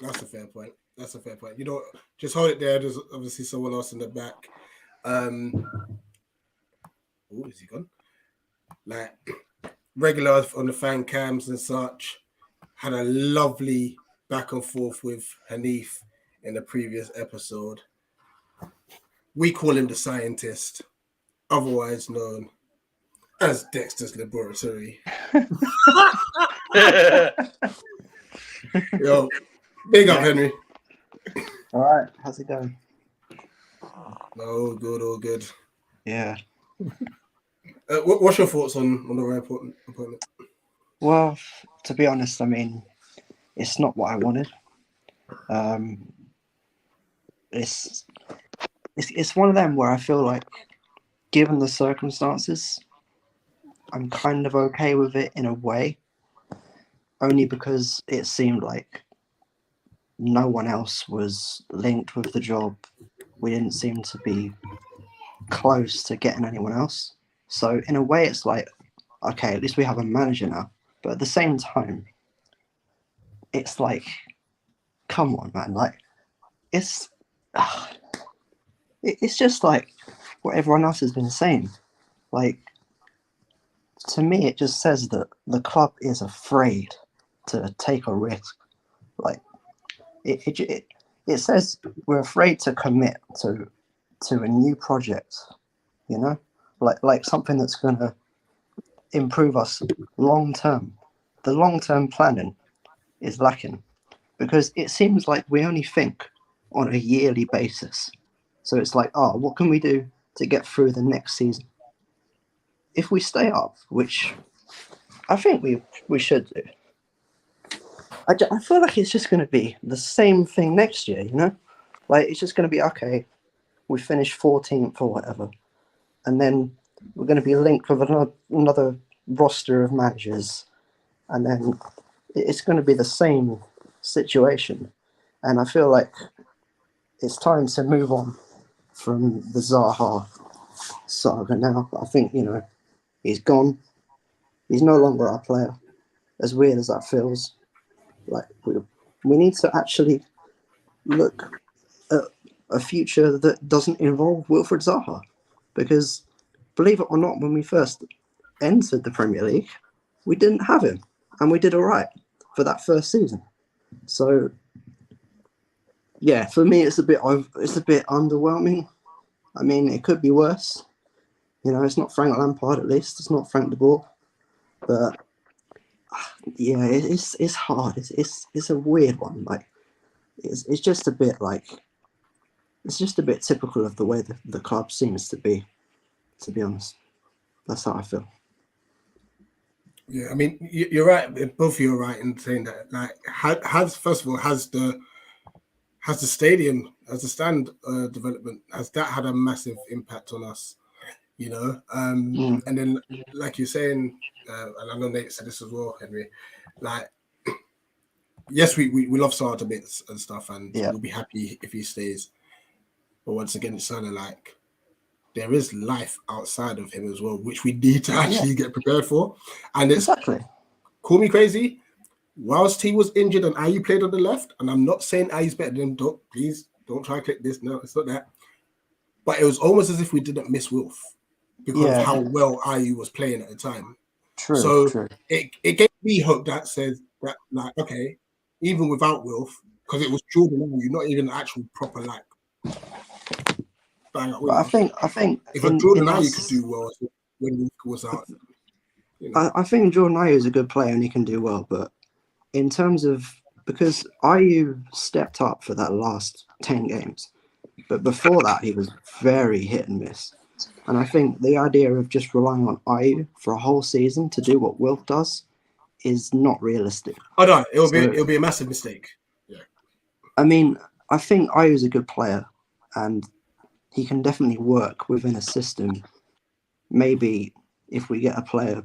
That's a fair point. You know, just hold it there. There's obviously someone else in the back. Oh, is he gone? Like regular on the fan cams and such. Had a lovely back and forth with Hanif in the previous episode. We call him the scientist, otherwise known as Dexter's Laboratory. Yo, big up, Henry. All right, how's it going? All good. Yeah. What's your thoughts on the reappointment? Well, to be honest, I mean, it's not what I wanted. It's one of them where I feel like, given the circumstances, I'm kind of okay with it in a way, only because it seemed like no one else was linked with the job. We didn't seem to be close to getting anyone else. So in a way, it's like, okay, at least we have a manager now. But at the same time, it's like, come on, man. Like, it's just like what everyone else has been saying. Like, to me, it just says that the club is afraid to take a risk. Like, it says we're afraid to commit to a new project, you know, like something that's going to improve us long term. The long term planning is lacking, because it seems like we only think on a yearly basis. So it's like, oh, what can we do to get through the next season? If we stay up, which I think we should do, I feel like it's just going to be the same thing next year, you know? Like, it's just going to be, okay, we finish 14th or whatever, and then we're going to be linked with another roster of managers, and then it's going to be the same situation. And I feel like it's time to move on from the Zaha saga now. I think, you know, he's gone. He's no longer our player, as weird as that feels. Like, we need to actually look at a future that doesn't involve Wilfried Zaha, because believe it or not, when we first entered the Premier League, we didn't have him, and we did all right for that first season. So yeah, for me, it's a bit underwhelming. I mean, it could be worse. You know, it's not Frank Lampard, at least. It's not Frank de Boer. But yeah, it's hard. It's a weird one. Like, it's just a bit like, it's just a bit typical of the way the club seems to be honest. That's how I feel. Yeah, I mean, you're right. Both of you are right in saying that. Like, has first of all, has the stadium, has the stand development, has that had a massive impact on us? You know, and then like you're saying, and I know Nate said this as well, Henry. Like, yes, we love Saad to bits and stuff, and we'll be happy if he stays. But once again, it's kind of like there is life outside of him as well, which we need to actually get prepared for. And it's call me crazy. Whilst he was injured and Ayew played on the left, and I'm not saying Ayew's better than him, please don't try to click this. No, it's not that. But it was almost as if we didn't miss Wilf because of how well Ayew was playing at the time. True. It gave me hope that says that, like, okay, even without Wilf, because it was Jordan Ayew, not even an actual proper like. But I think if Jordan Ayew could do well when Wilf was out, you know. I think Jordan Ayew is a good player and he can do well, but in terms of, because Ayew stepped up for that last 10 games, but before that he was very hit and miss. And I think the idea of just relying on Ayew for a whole season to do what Wilf does is not realistic. Oh no, it'll be a massive mistake. Yeah. I mean, I think Ayew's a good player and he can definitely work within a system. Maybe if we get a player,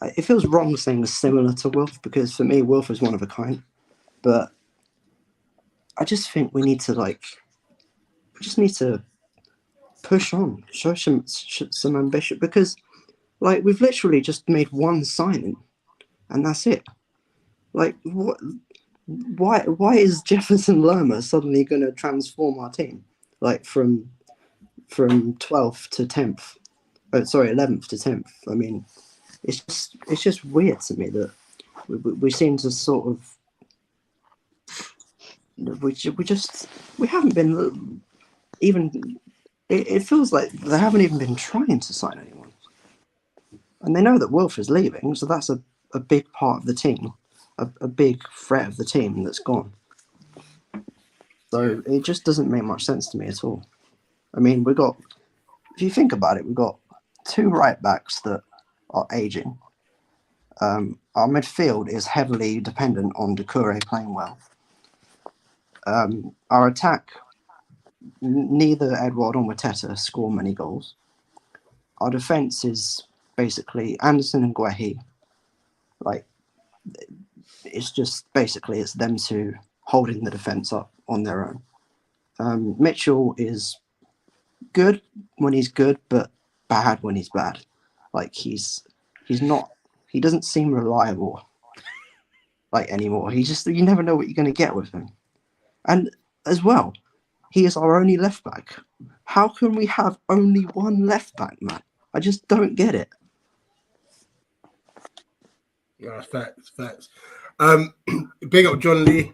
it feels wrong saying similar to Wilf, because for me, Wilf is one of a kind. But I just think we just need to push on, show some ambition, because like we've literally just made one signing and that's it. Like, what? Why is Jefferson Lerma suddenly going to transform our team, like from 12th to 10th? Oh, sorry, 11th to 10th. I mean, it's just weird to me that we seem to sort of we haven't been even. It feels like they haven't even been trying to sign anyone, and they know that Wilf is leaving, so that's a big part of the team. A big threat of the team that's gone. So it just doesn't make much sense to me at all. I mean, if you think about it, we've got 2 right backs that are aging. Our midfield is heavily dependent on Doucouré playing well. Our attack, neither Edouard or Mateta score many goals. Our defence is basically Anderson and Guehi. Like, it's just basically it's them two holding the defence up on their own. Mitchell is good when he's good, but bad when he's bad. Like, he doesn't seem reliable like anymore. You never know what you're going to get with him. And as well, he is our only left back. How can we have only one left back, man? I just don't get it. Yeah, facts. Big up John Lee.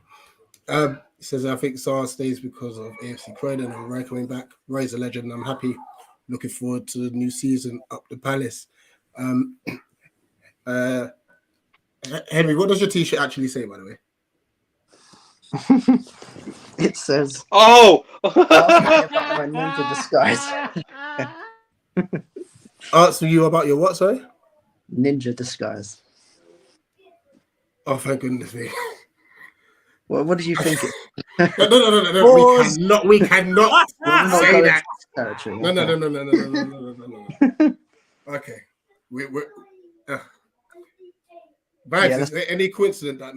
He says, I think Saar stays because of AFC Croydon and Roy coming back. Roy's a legend. I'm happy. Looking forward to the new season up the Palace. Henry, what does your T-shirt actually say, by the way? It says, Oh, my ninja disguise. Ask you about your what, sorry? Ninja disguise. Oh, thank goodness me. Well, what did you think? No. Pause. We cannot We're not say going that. to territory. No. Okay. We're Vibes, Yeah, is there any coincidence that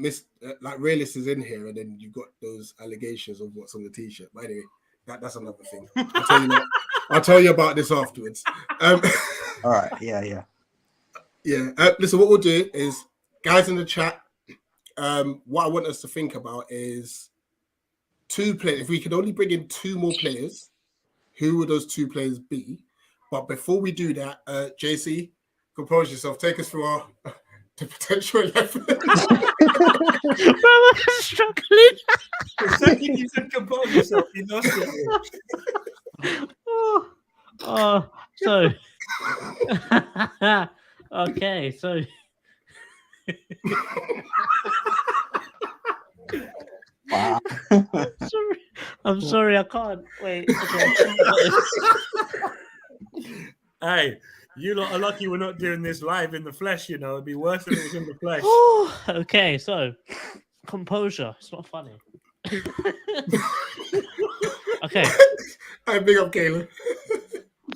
like realist is in here and then you got those allegations of what's on the T-shirt? But anyway, that's another thing. I'll tell you about this afterwards. All right. Yeah. Listen, what we'll do is, guys in the chat, what I want us to think about is 2 players. If we could only bring in 2 more players, who would those 2 players be? But before we do that, JC, compose yourself. Take us through the potential 11. I'm struggling. The second you said compose yourself, you lost it. So okay, so Wow. I'm sorry, I can't wait. Okay. Hey, you lot are lucky we're not doing this live in the flesh, you know. It'd be worse if it was in the flesh. Okay, so composure. It's not funny. Okay. I big up Caleb.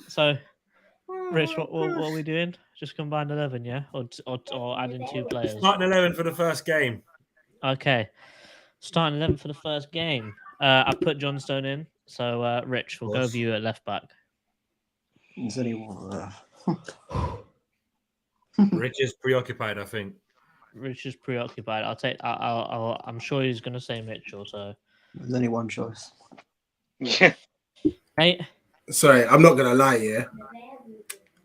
So, Rich, what are we doing? Just combined 11, yeah, or adding 2 players. Starting 11 for the first game. Okay, starting 11 for the first game. I put Johnstone in. So, Rich, we'll go with you at left back. Is anyone? Rich is preoccupied, I think. Rich is preoccupied. I'm sure he's going to say Mitchell. So There's only one choice. yeah. Hey, Sorry, I'm not gonna lie. Yeah,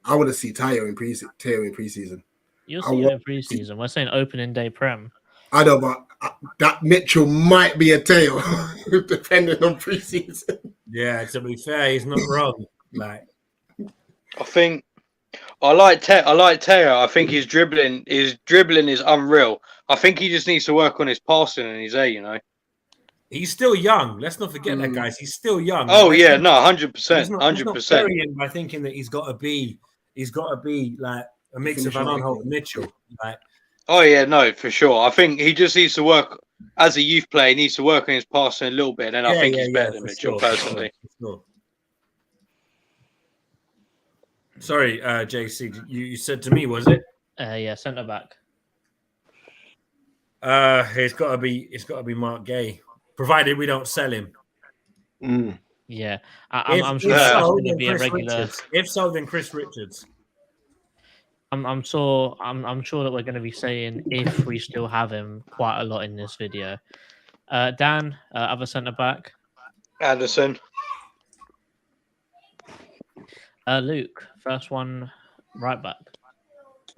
I want to see Tayo in preseason. you'll see him in preseason. We're saying opening day prem. I know, but that Mitchell might be a tail, depending on preseason. Yeah, to be fair, he's not wrong. Like, I think I like Teo. I think his dribbling is unreal. I think he just needs to work on his passing and his you know. he's still young. Let's not forget that, guys. He's still young. Oh Like, yeah, no, 100%, He's not 100%. burying by thinking that he's got to be like a mix of Van Aanholt and Mitchell. Like, Oh yeah, no, for sure. I think he just needs to work as a youth player. He needs to work on his passing a little bit, and I think he's better than Mitchell personally. For sure. Sorry, JC, you said to me, was it? Yeah, centre back. It's got to be Mark Gay, provided we don't sell him. Yeah, I'm sure that's going to be a regular. If so, then Chris Richards. I'm sure that we're going to be saying if we still have him quite a lot in this video. Dan, other centre back. Anderson. Luke, first one, right back.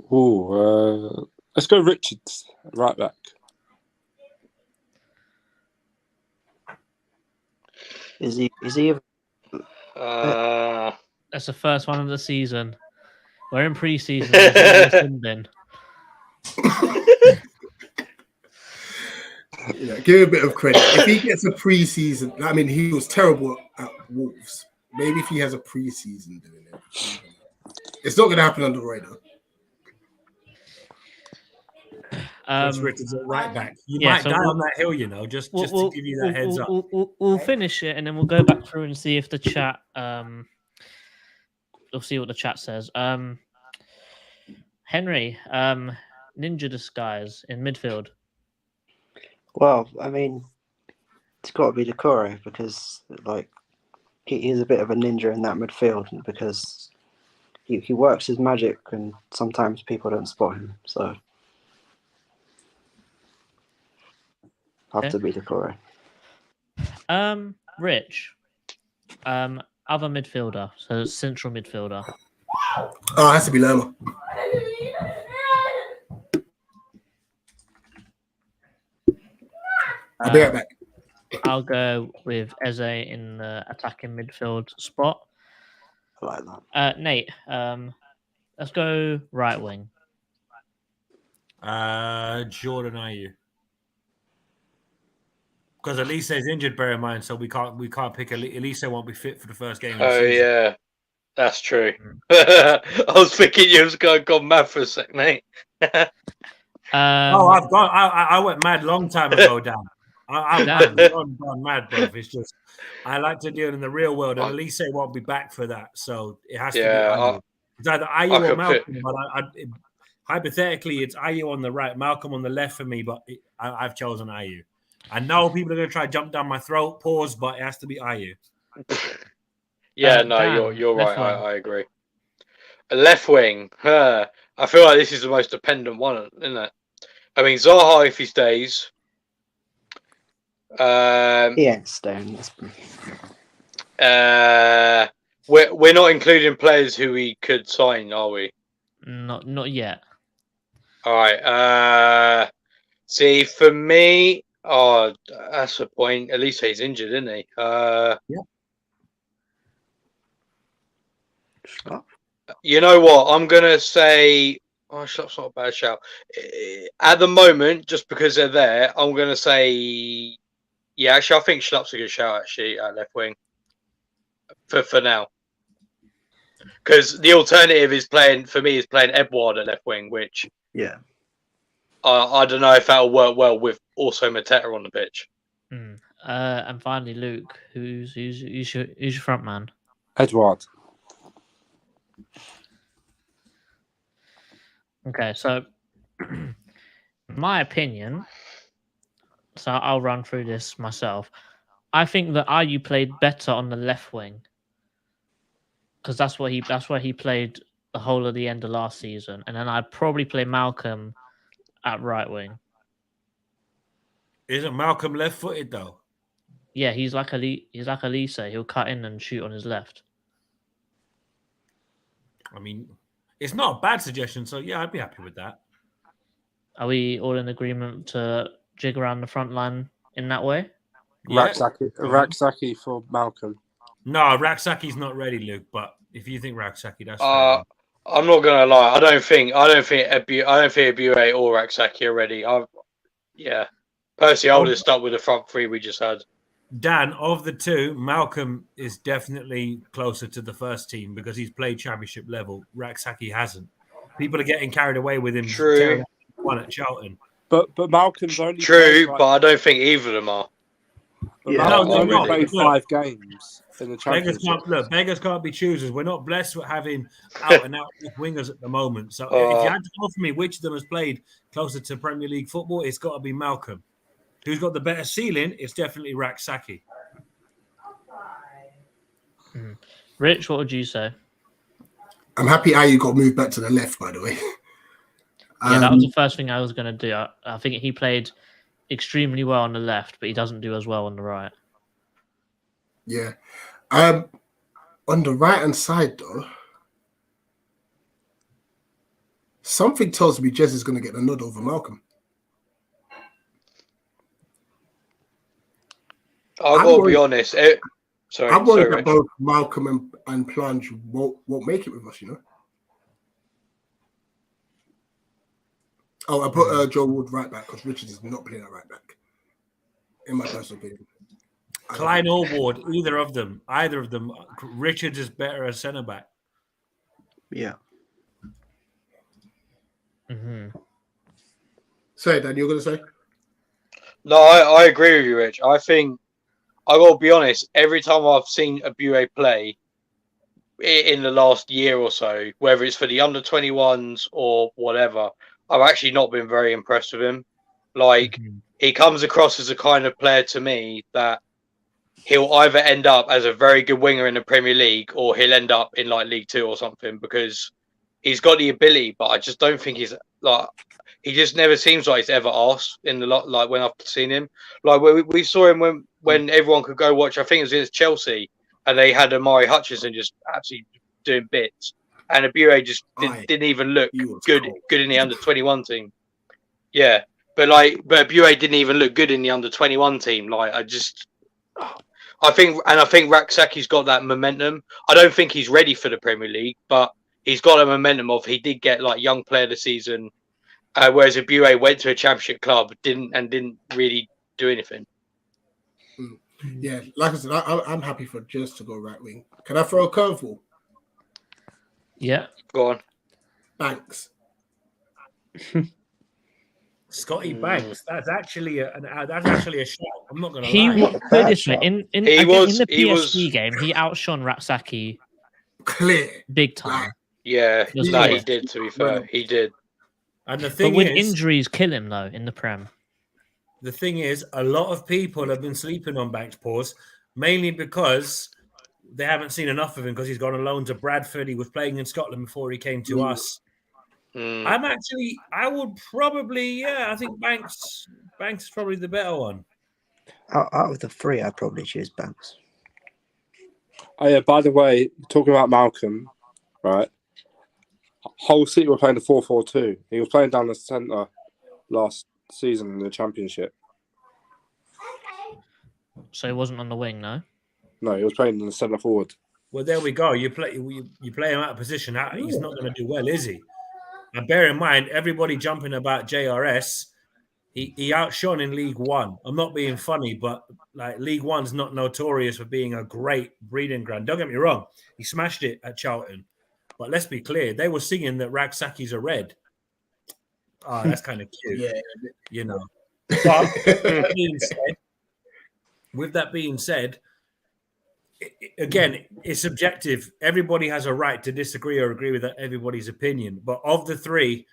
Let's go Richards, right back. Is he? That's the first one of the season. We're in pre-season. Then. Yeah, give him a bit of credit. If he gets a pre-season, I mean, he was terrible at Wolves. Maybe if he has a pre-season doing it, it's not going to happen under the radar. Chris Richards at right back. You might die on that hill, you know, just to give you that heads up. We'll finish it and then we'll go back through and see if the chat. We'll see what the chat says. Henry, ninja disguise in midfield. Well, I mean, it's got to be Decore because, like, he's a bit of a ninja in that midfield because he works his magic and sometimes people don't spot him. So, have to be Decore. Rich, other midfielder, so central midfielder. Oh, it has to be Lerma. I'll be right back. I'll go with Eze in the attacking midfield spot. I like that. Nate, let's go right wing. Jordan Ayew. Because Elise is injured, bear in mind, so we can't pick Elise won't be fit for the first game of the Oh season. yeah, that's true. I was thinking you was gone mad for a sec, mate. I went mad long time ago, Dan. I've gone mad, bro. It's just I like to do it in the real world, and Elise won't be back for that, so it has to be Ayew. It's either Ayew or Malcolm, but hypothetically, it's Ayew on the right, Malcolm on the left for me, but I've chosen Ayew. I know people are going to try to jump down my throat, pause, but it has to be Ayew. Yeah, no, you're right. I agree. A left wing. I feel like this is the most dependent one, isn't it? I mean, Zaha if he stays. He ain't staying. We're not including players who we could sign, are we? Not yet. All right. See, for me, that's the point. At least he's injured, isn't he? Yeah. You know what? I'm gonna say. Oh, Schlupp's not a bad shout. At the moment, just because they're there, I'm gonna say. Yeah, actually, I think Schlupp's a good shout. Actually, at left wing. For now. Because the alternative is playing Edouard at left wing, which I don't know if that'll work well with also Mateta on the pitch. And finally, Luke, who's your front man? Edouard. Okay, so my opinion. So I'll run through this myself. I think that Ayew played better on the left wing. Because that's where he played the whole of the end of last season, and then I'd probably play Malcolm at right wing. Isn't Malcolm left-footed though? Yeah, he's like Elise. He'll cut in and shoot on his left. I mean, it's not a bad suggestion, so yeah, I'd be happy with that. Are we all in agreement to jig around the front line in that way? Yeah. Raksaki for Malcolm. No, Raksaki's not ready, Luke. But if you think Raksaki, that's fair. I'm not gonna lie. I don't think Ebue or Raksaki are ready. Personally, I would have stuck with the front three we just had. Dan, of the two, Malcolm is definitely closer to the first team because he's played championship level. Raksaki hasn't. People are getting carried away with him. True. One at Charlton. But Malcolm's only true, but I don't think either of them are. Malcolm's only played 5 games in the championship. Beggars can't be choosers. We're not blessed with having out and out wingers at the moment. So if you had to offer me which of them has played closer to Premier League football, it's got to be Malcolm. Who's got the better ceiling? It's definitely Raksaki. Rich, what would you say? I'm happy Ayew got moved back to the left, by the way. Yeah, that was the first thing I was going to do. I think he played extremely well on the left, but he doesn't do as well on the right. Yeah. On the right-hand side, though, something tells me Jez is going to get the nod over Malcolm. I'll go be honest. I'm worried that both Malcolm and Plunge won't make it with us, you know? Oh, I put Joe Wood right back because Richard is not playing at right back, in my personal opinion. Klein or Ward, either of them. Richards is better as centre back. Yeah. Say, Dan, you're going to say? No, I agree with you, Rich. I think I got to be honest. Every time I've seen Ebue play in the last year or so, whether it's for the under-21s or whatever, I've actually not been very impressed with him. Like, he comes across as a kind of player to me that he'll either end up as a very good winger in the Premier League or he'll end up in like League 2 or something because he's got the ability, but I just don't think he's like, he just never seems like he's ever asked in the lot, like when I've seen him. Like we saw him when everyone could go watch, I think it was against Chelsea, and they had Amari Hodgson just absolutely doing bits. And Ebue just didn't even look good in the under-21 team. Yeah, but Ebue didn't even look good in the under-21 team. Like I think Raksaki's got that momentum. I don't think he's ready for the Premier League, but he's got a momentum of he did get like young player of the season Whereas Abue went to a championship club, didn't really do anything. Yeah, like I said, I'm happy for Just to go right wing. Can I throw a curveball? Yeah. Go on. Banks. Scotty Banks. That's actually a shout. I'm not gonna He lie. put it this way, in the PSV game, he outshone Rapsaki Clear. big time. Yeah, was no, clear. he did. To be fair, he did. And the But thing would is, injuries kill him though in the Prem? the thing is, a lot of people have been sleeping on Banks, pause, mainly because they haven't seen enough of him because he's gone on loan to Bradford. He was playing in Scotland before he came to us. I would probably, I think Banks is probably the better one. Out of the three, I'd probably choose Banks. Oh yeah, by the way, talking about Malcolm, right? Hull City were playing the 4-4-2. He was playing down the centre last season in the Championship. So he wasn't on the wing, no? No, he was playing in the centre forward. Well, there we go. You play him out of position. He's not going to do well, is he? And bear in mind, everybody jumping about JRS, he outshone in League One. I'm not being funny, but like League One's not notorious for being a great breeding ground. Don't get me wrong. He smashed it at Charlton. But let's be clear, they were singing that Ragsakis are red. Oh, that's kind of cute. Yeah. You know. But with that being said, again, it's subjective. Everybody has a right to disagree or agree with everybody's opinion. But of the three,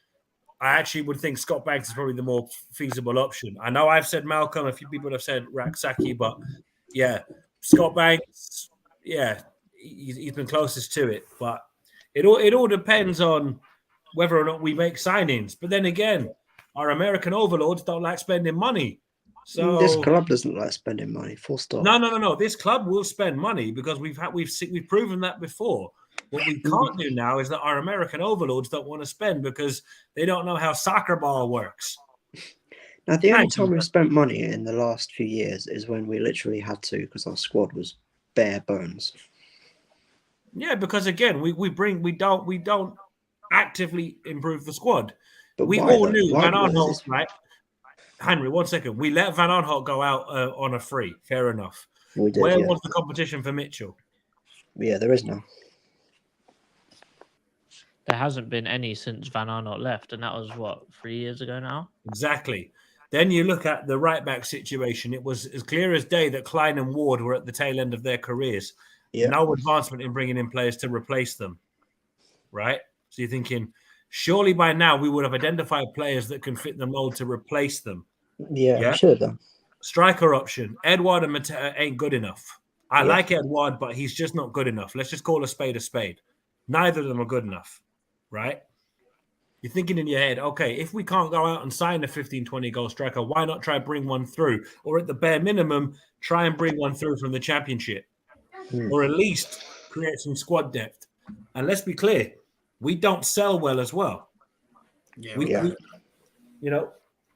I actually would think Scott Banks is probably the more feasible option. I know I've said Malcolm, a few people have said Raksaki, but yeah, Scott Banks, he's been closest to it. But it all depends on whether or not we make signings. But then again, our American overlords don't like spending money. So this club doesn't like spending money. Full stop. No. This club will spend money because we've proven that before. What we can't do now is that our American overlords don't want to spend because they don't know how soccer ball works. Now, the only time we've spent money in the last few years is when we literally had to because our squad was bare bones. Yeah, because again, we don't actively improve the squad. But we all knew Van Aanholt, right? Henry, 1 second. We let Van Aanholt go out on a free. Fair enough. We did, Where was the competition for Mitchell? Yeah, there is now. There hasn't been any since Van Aanholt left, and that was, 3 years ago now? Exactly. Then you look at the right-back situation. It was as clear as day that Klein and Ward were at the tail end of their careers. Yeah. No advancement in bringing in players to replace them, right? So you're thinking, surely by now we would have identified players that can fit the mold to replace them. Yeah? Should have done. Striker option. Edouard and Mateta ain't good enough. I like Edouard, but he's just not good enough. Let's just call a spade a spade. Neither of them are good enough, right? You're thinking in your head, okay, if we can't go out and sign a 15, 20 goal striker, why not try bring one through? Or at the bare minimum, try and bring one through from the Championship. Or at least create some squad depth. And let's be clear, we don't sell well as well. We,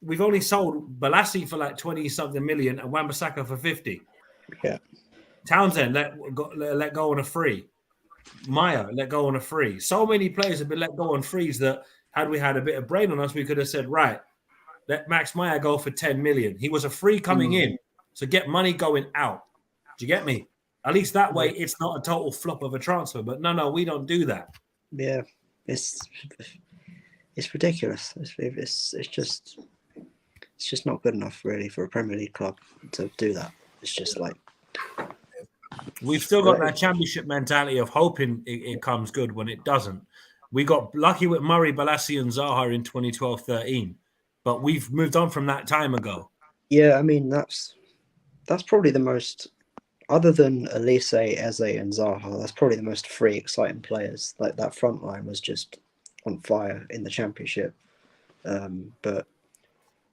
we've only sold Balassi for like 20-something million and Wan-Bissaka for 50. Yeah. Townsend let go on a free. Maya let go on a free. So many players have been let go on frees that had we had a bit of brain on us, we could have said, right, let Max Meyer go for 10 million. He was a free coming in. So get money going out. Do you get me? At least that way it's not a total flop of a transfer. But no, we don't do that. Yeah. It's ridiculous. It's just not good enough really for a Premier League club to do that. It's just like we've still got that Championship mentality of hoping it comes good when it doesn't. We got lucky with Murray, Balassi and Zaha in 2012-13, but we've moved on from that time ago. Yeah, I mean that's probably the most, other than Elise, Eze and Zaha, that's probably the most free, exciting players. Like that front line was just on fire in the Championship. But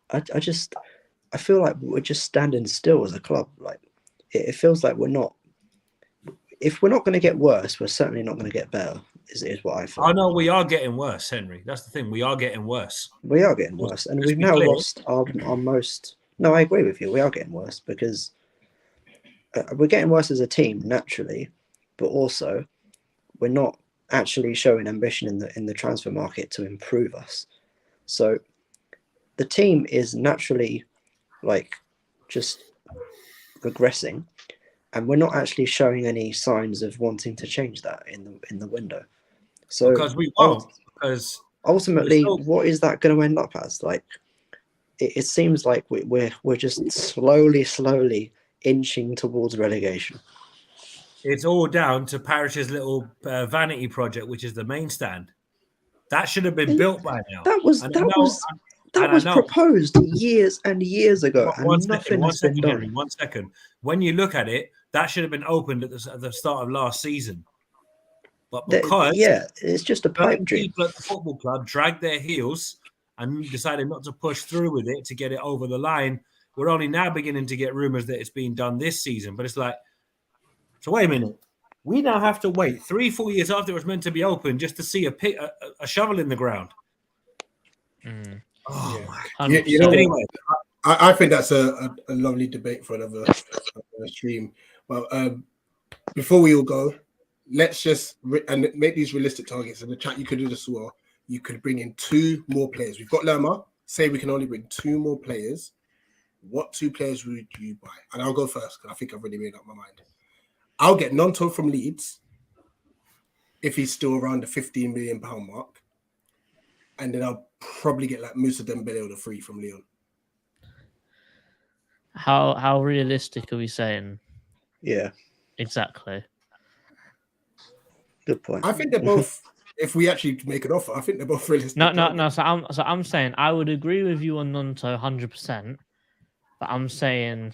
I feel like we're just standing still as a club. Like it feels like if we're not going to get worse, we're certainly not going to get better, is what I feel. Oh, no, we are getting worse, Henry. That's the thing. We are getting worse. We are getting worse. And we've now lost our most... No, I agree with you. We are getting worse because we're getting worse as a team, naturally, but also we're not actually showing ambition in the transfer market to improve us. So the team is naturally like just regressing, and we're not actually showing any signs of wanting to change that in the window. So because we won't. Because ultimately, still... what is that going to end up as? Like, it seems like we're just slowly inching towards relegation. It's all down to Parish's little vanity project, which is the main stand. That should have been built by now. That was proposed years and years ago, and nothing has been done. Henry, 1 second. When you look at it, that should have been opened at the start of last season. But because it's just a pipe dream. People at the football club dragged their heels and decided not to push through with it to get it over the line, we're only now beginning to get rumors that it's being done this season. But it's like, so wait a minute. We now have to wait 3-4 years after it was meant to be open just to see a shovel in the ground. Oh, you know, anyway, I think that's a lovely debate for another stream. Well, before we all go, let's just and make these realistic targets. In the chat, you could do this as well. You could bring in 2 more players. We've got Lerma. Say we can only bring 2 more players. What 2 players would you buy? And I'll go first because I think I've already made up my mind. I'll get Nonto from Leeds if he's still around the £15 million mark. And then I'll probably get like Moussa Dembele or the free from Lyon. How realistic are we saying? Yeah. Exactly. Good point. I think they're both, if we actually make an offer, I think they're both realistic. No. So I'm saying I would agree with you on Nonto 100%, but I'm saying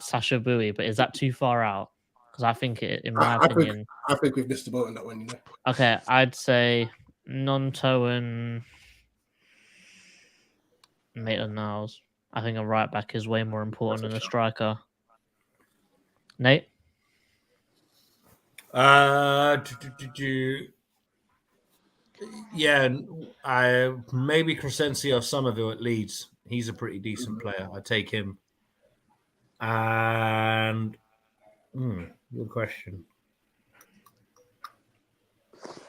Sasha Bowie, but is that too far out? Because I think in my opinion, I think we've missed the boat on that one. You know? Okay, I'd say Nonto and Maitland-Niles. I think a right back is way more important than a striker. Nate? Yeah, maybe Crescencio Somerville at Leeds. He's a pretty decent player. I take him. And good question.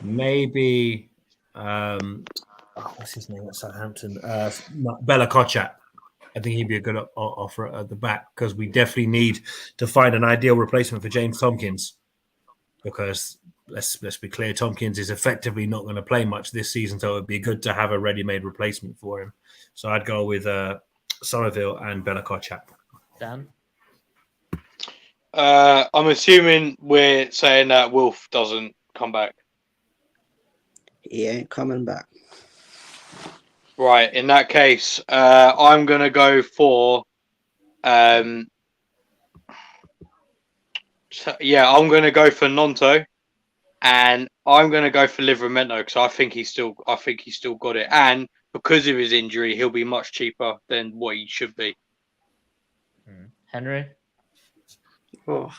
Maybe what's his name at Southampton? Bella Kotchap. I think he'd be a good offer at the back because we definitely need to find an ideal replacement for James Tompkins. Because let's be clear, Tompkins is effectively not going to play much this season, so it would be good to have a ready-made replacement for him. So I'd go with Somerville and Bella Kotchap. Dan? I'm assuming we're saying that Wolf doesn't come back. He ain't coming back. Right. In that case, I'm going to go for... I'm going to go for Nonto, and I'm going to go for Livramento because I think he's still got it, and because of his injury, he'll be much cheaper than what he should be. Henry? Oh.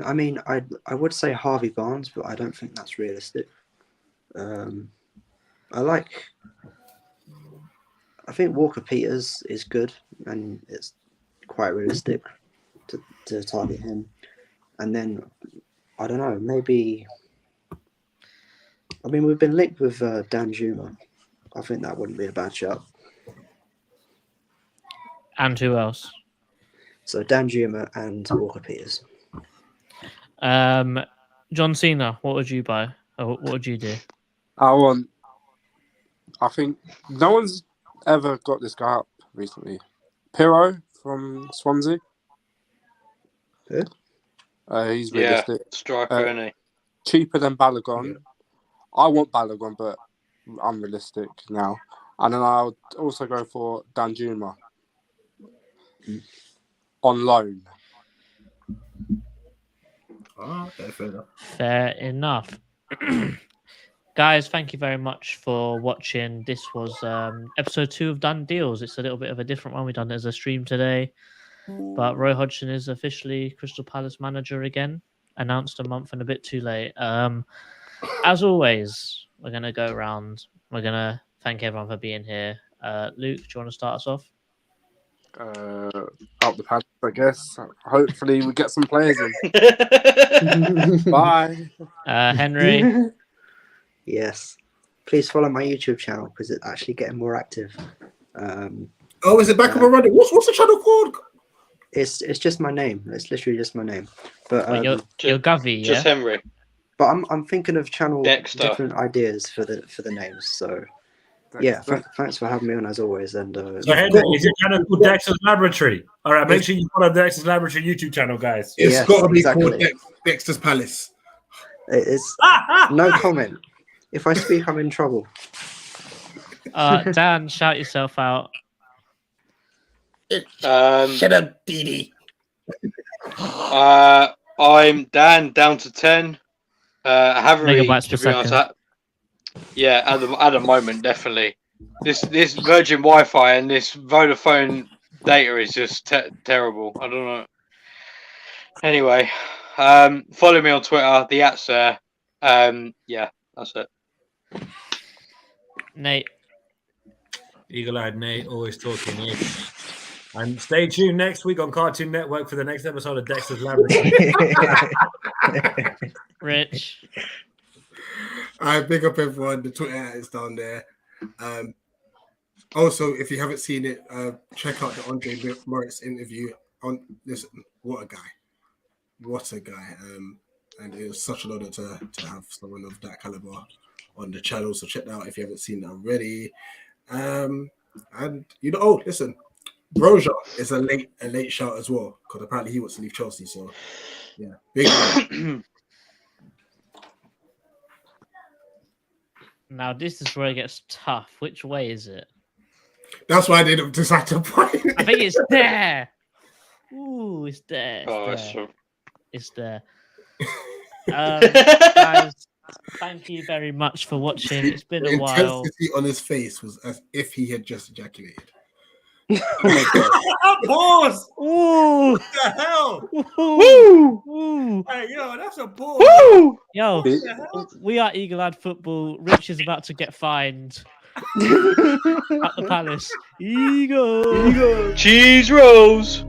I mean, I would say Harvey Barnes, but I don't think that's realistic. I think Walker Peters is good, and it's quite realistic to target him. And then, I don't know, maybe... I mean, we've been linked with Dan Juma. I think that wouldn't be a bad shot. And who else? So Dan Juma and Walker Peters. John Cena, what would you buy? Or what would you do? I think no one's ever got this guy up recently. Pirro from Swansea. Who? He's realistic. Striker, isn't he? Cheaper than Balogun. Yeah. I want Balogun, but I'm realistic now. And then I'll also go for Danjuma on loan. Fair enough. Guys, thank you very much for watching. This was episode 2 of Done Deals. It's a little bit of a different one. We've done it as a stream today. But Roy Hodgson is officially Crystal Palace manager again. Announced a month and a bit too late. As always, we're going to go around. We're going to thank everyone for being here. Luke, do you want to start us off? Up the pad, I guess. Hopefully we get some players in. Bye. Henry? Yes. please follow my YouTube channel because it's actually getting more active. Oh, is it back up and running? What's the channel called? It's just my name. It's literally just my name. But You're Govy, Just yeah? Henry. but I'm thinking of channel Dexter. different ideas for the names. So yeah, thanks for having me on as always. And So Henry, is your channel called Dexter's Laboratory? All right, make sure you follow Dexter's Laboratory YouTube channel, guys. It's Yes, got to be exactly. called Dexter's Palace. it's no comment. If I speak, I'm in trouble. Dan, shout yourself out. Shut up, Dee. I'm Dan, down to 10. I haven't really, Megabytes per to be honest, second. yeah, at the moment, definitely. This Virgin Wi-Fi and this Vodafone data is just terrible. I don't know. Anyway, follow me on Twitter. The @'s there. Yeah, that's it. Nate. Eagle-eyed Nate, always talking ish. And stay tuned next week on Cartoon Network for the next episode of Dexter's Laboratory. Rich. I big up everyone. The Twitter is down there. Also, if you haven't seen it, check out the Andre Moritz interview. Listen, what a guy! What a guy! And it was such an honor to have someone of that caliber on the channel. So check that out if you haven't seen that already. And you know, oh, listen, Broja is a late shout as well because apparently he wants to leave Chelsea. So yeah, big. Now this is where it gets tough. Which way is it? That's why I didn't decide to point. I think it's there. Ooh, it's there. It's there. Guys, thank you very much for watching. It's been a while. The intensity on his face was as if he had just ejaculated. Oh my god! Pause! Ooh! What the hell? Woo! Woo! Hey, yo, that's a pause. Woo! Yo, we are Eagle-eyed Football. Rich is about to get fined at the Palace. Eagle! Cheese rolls.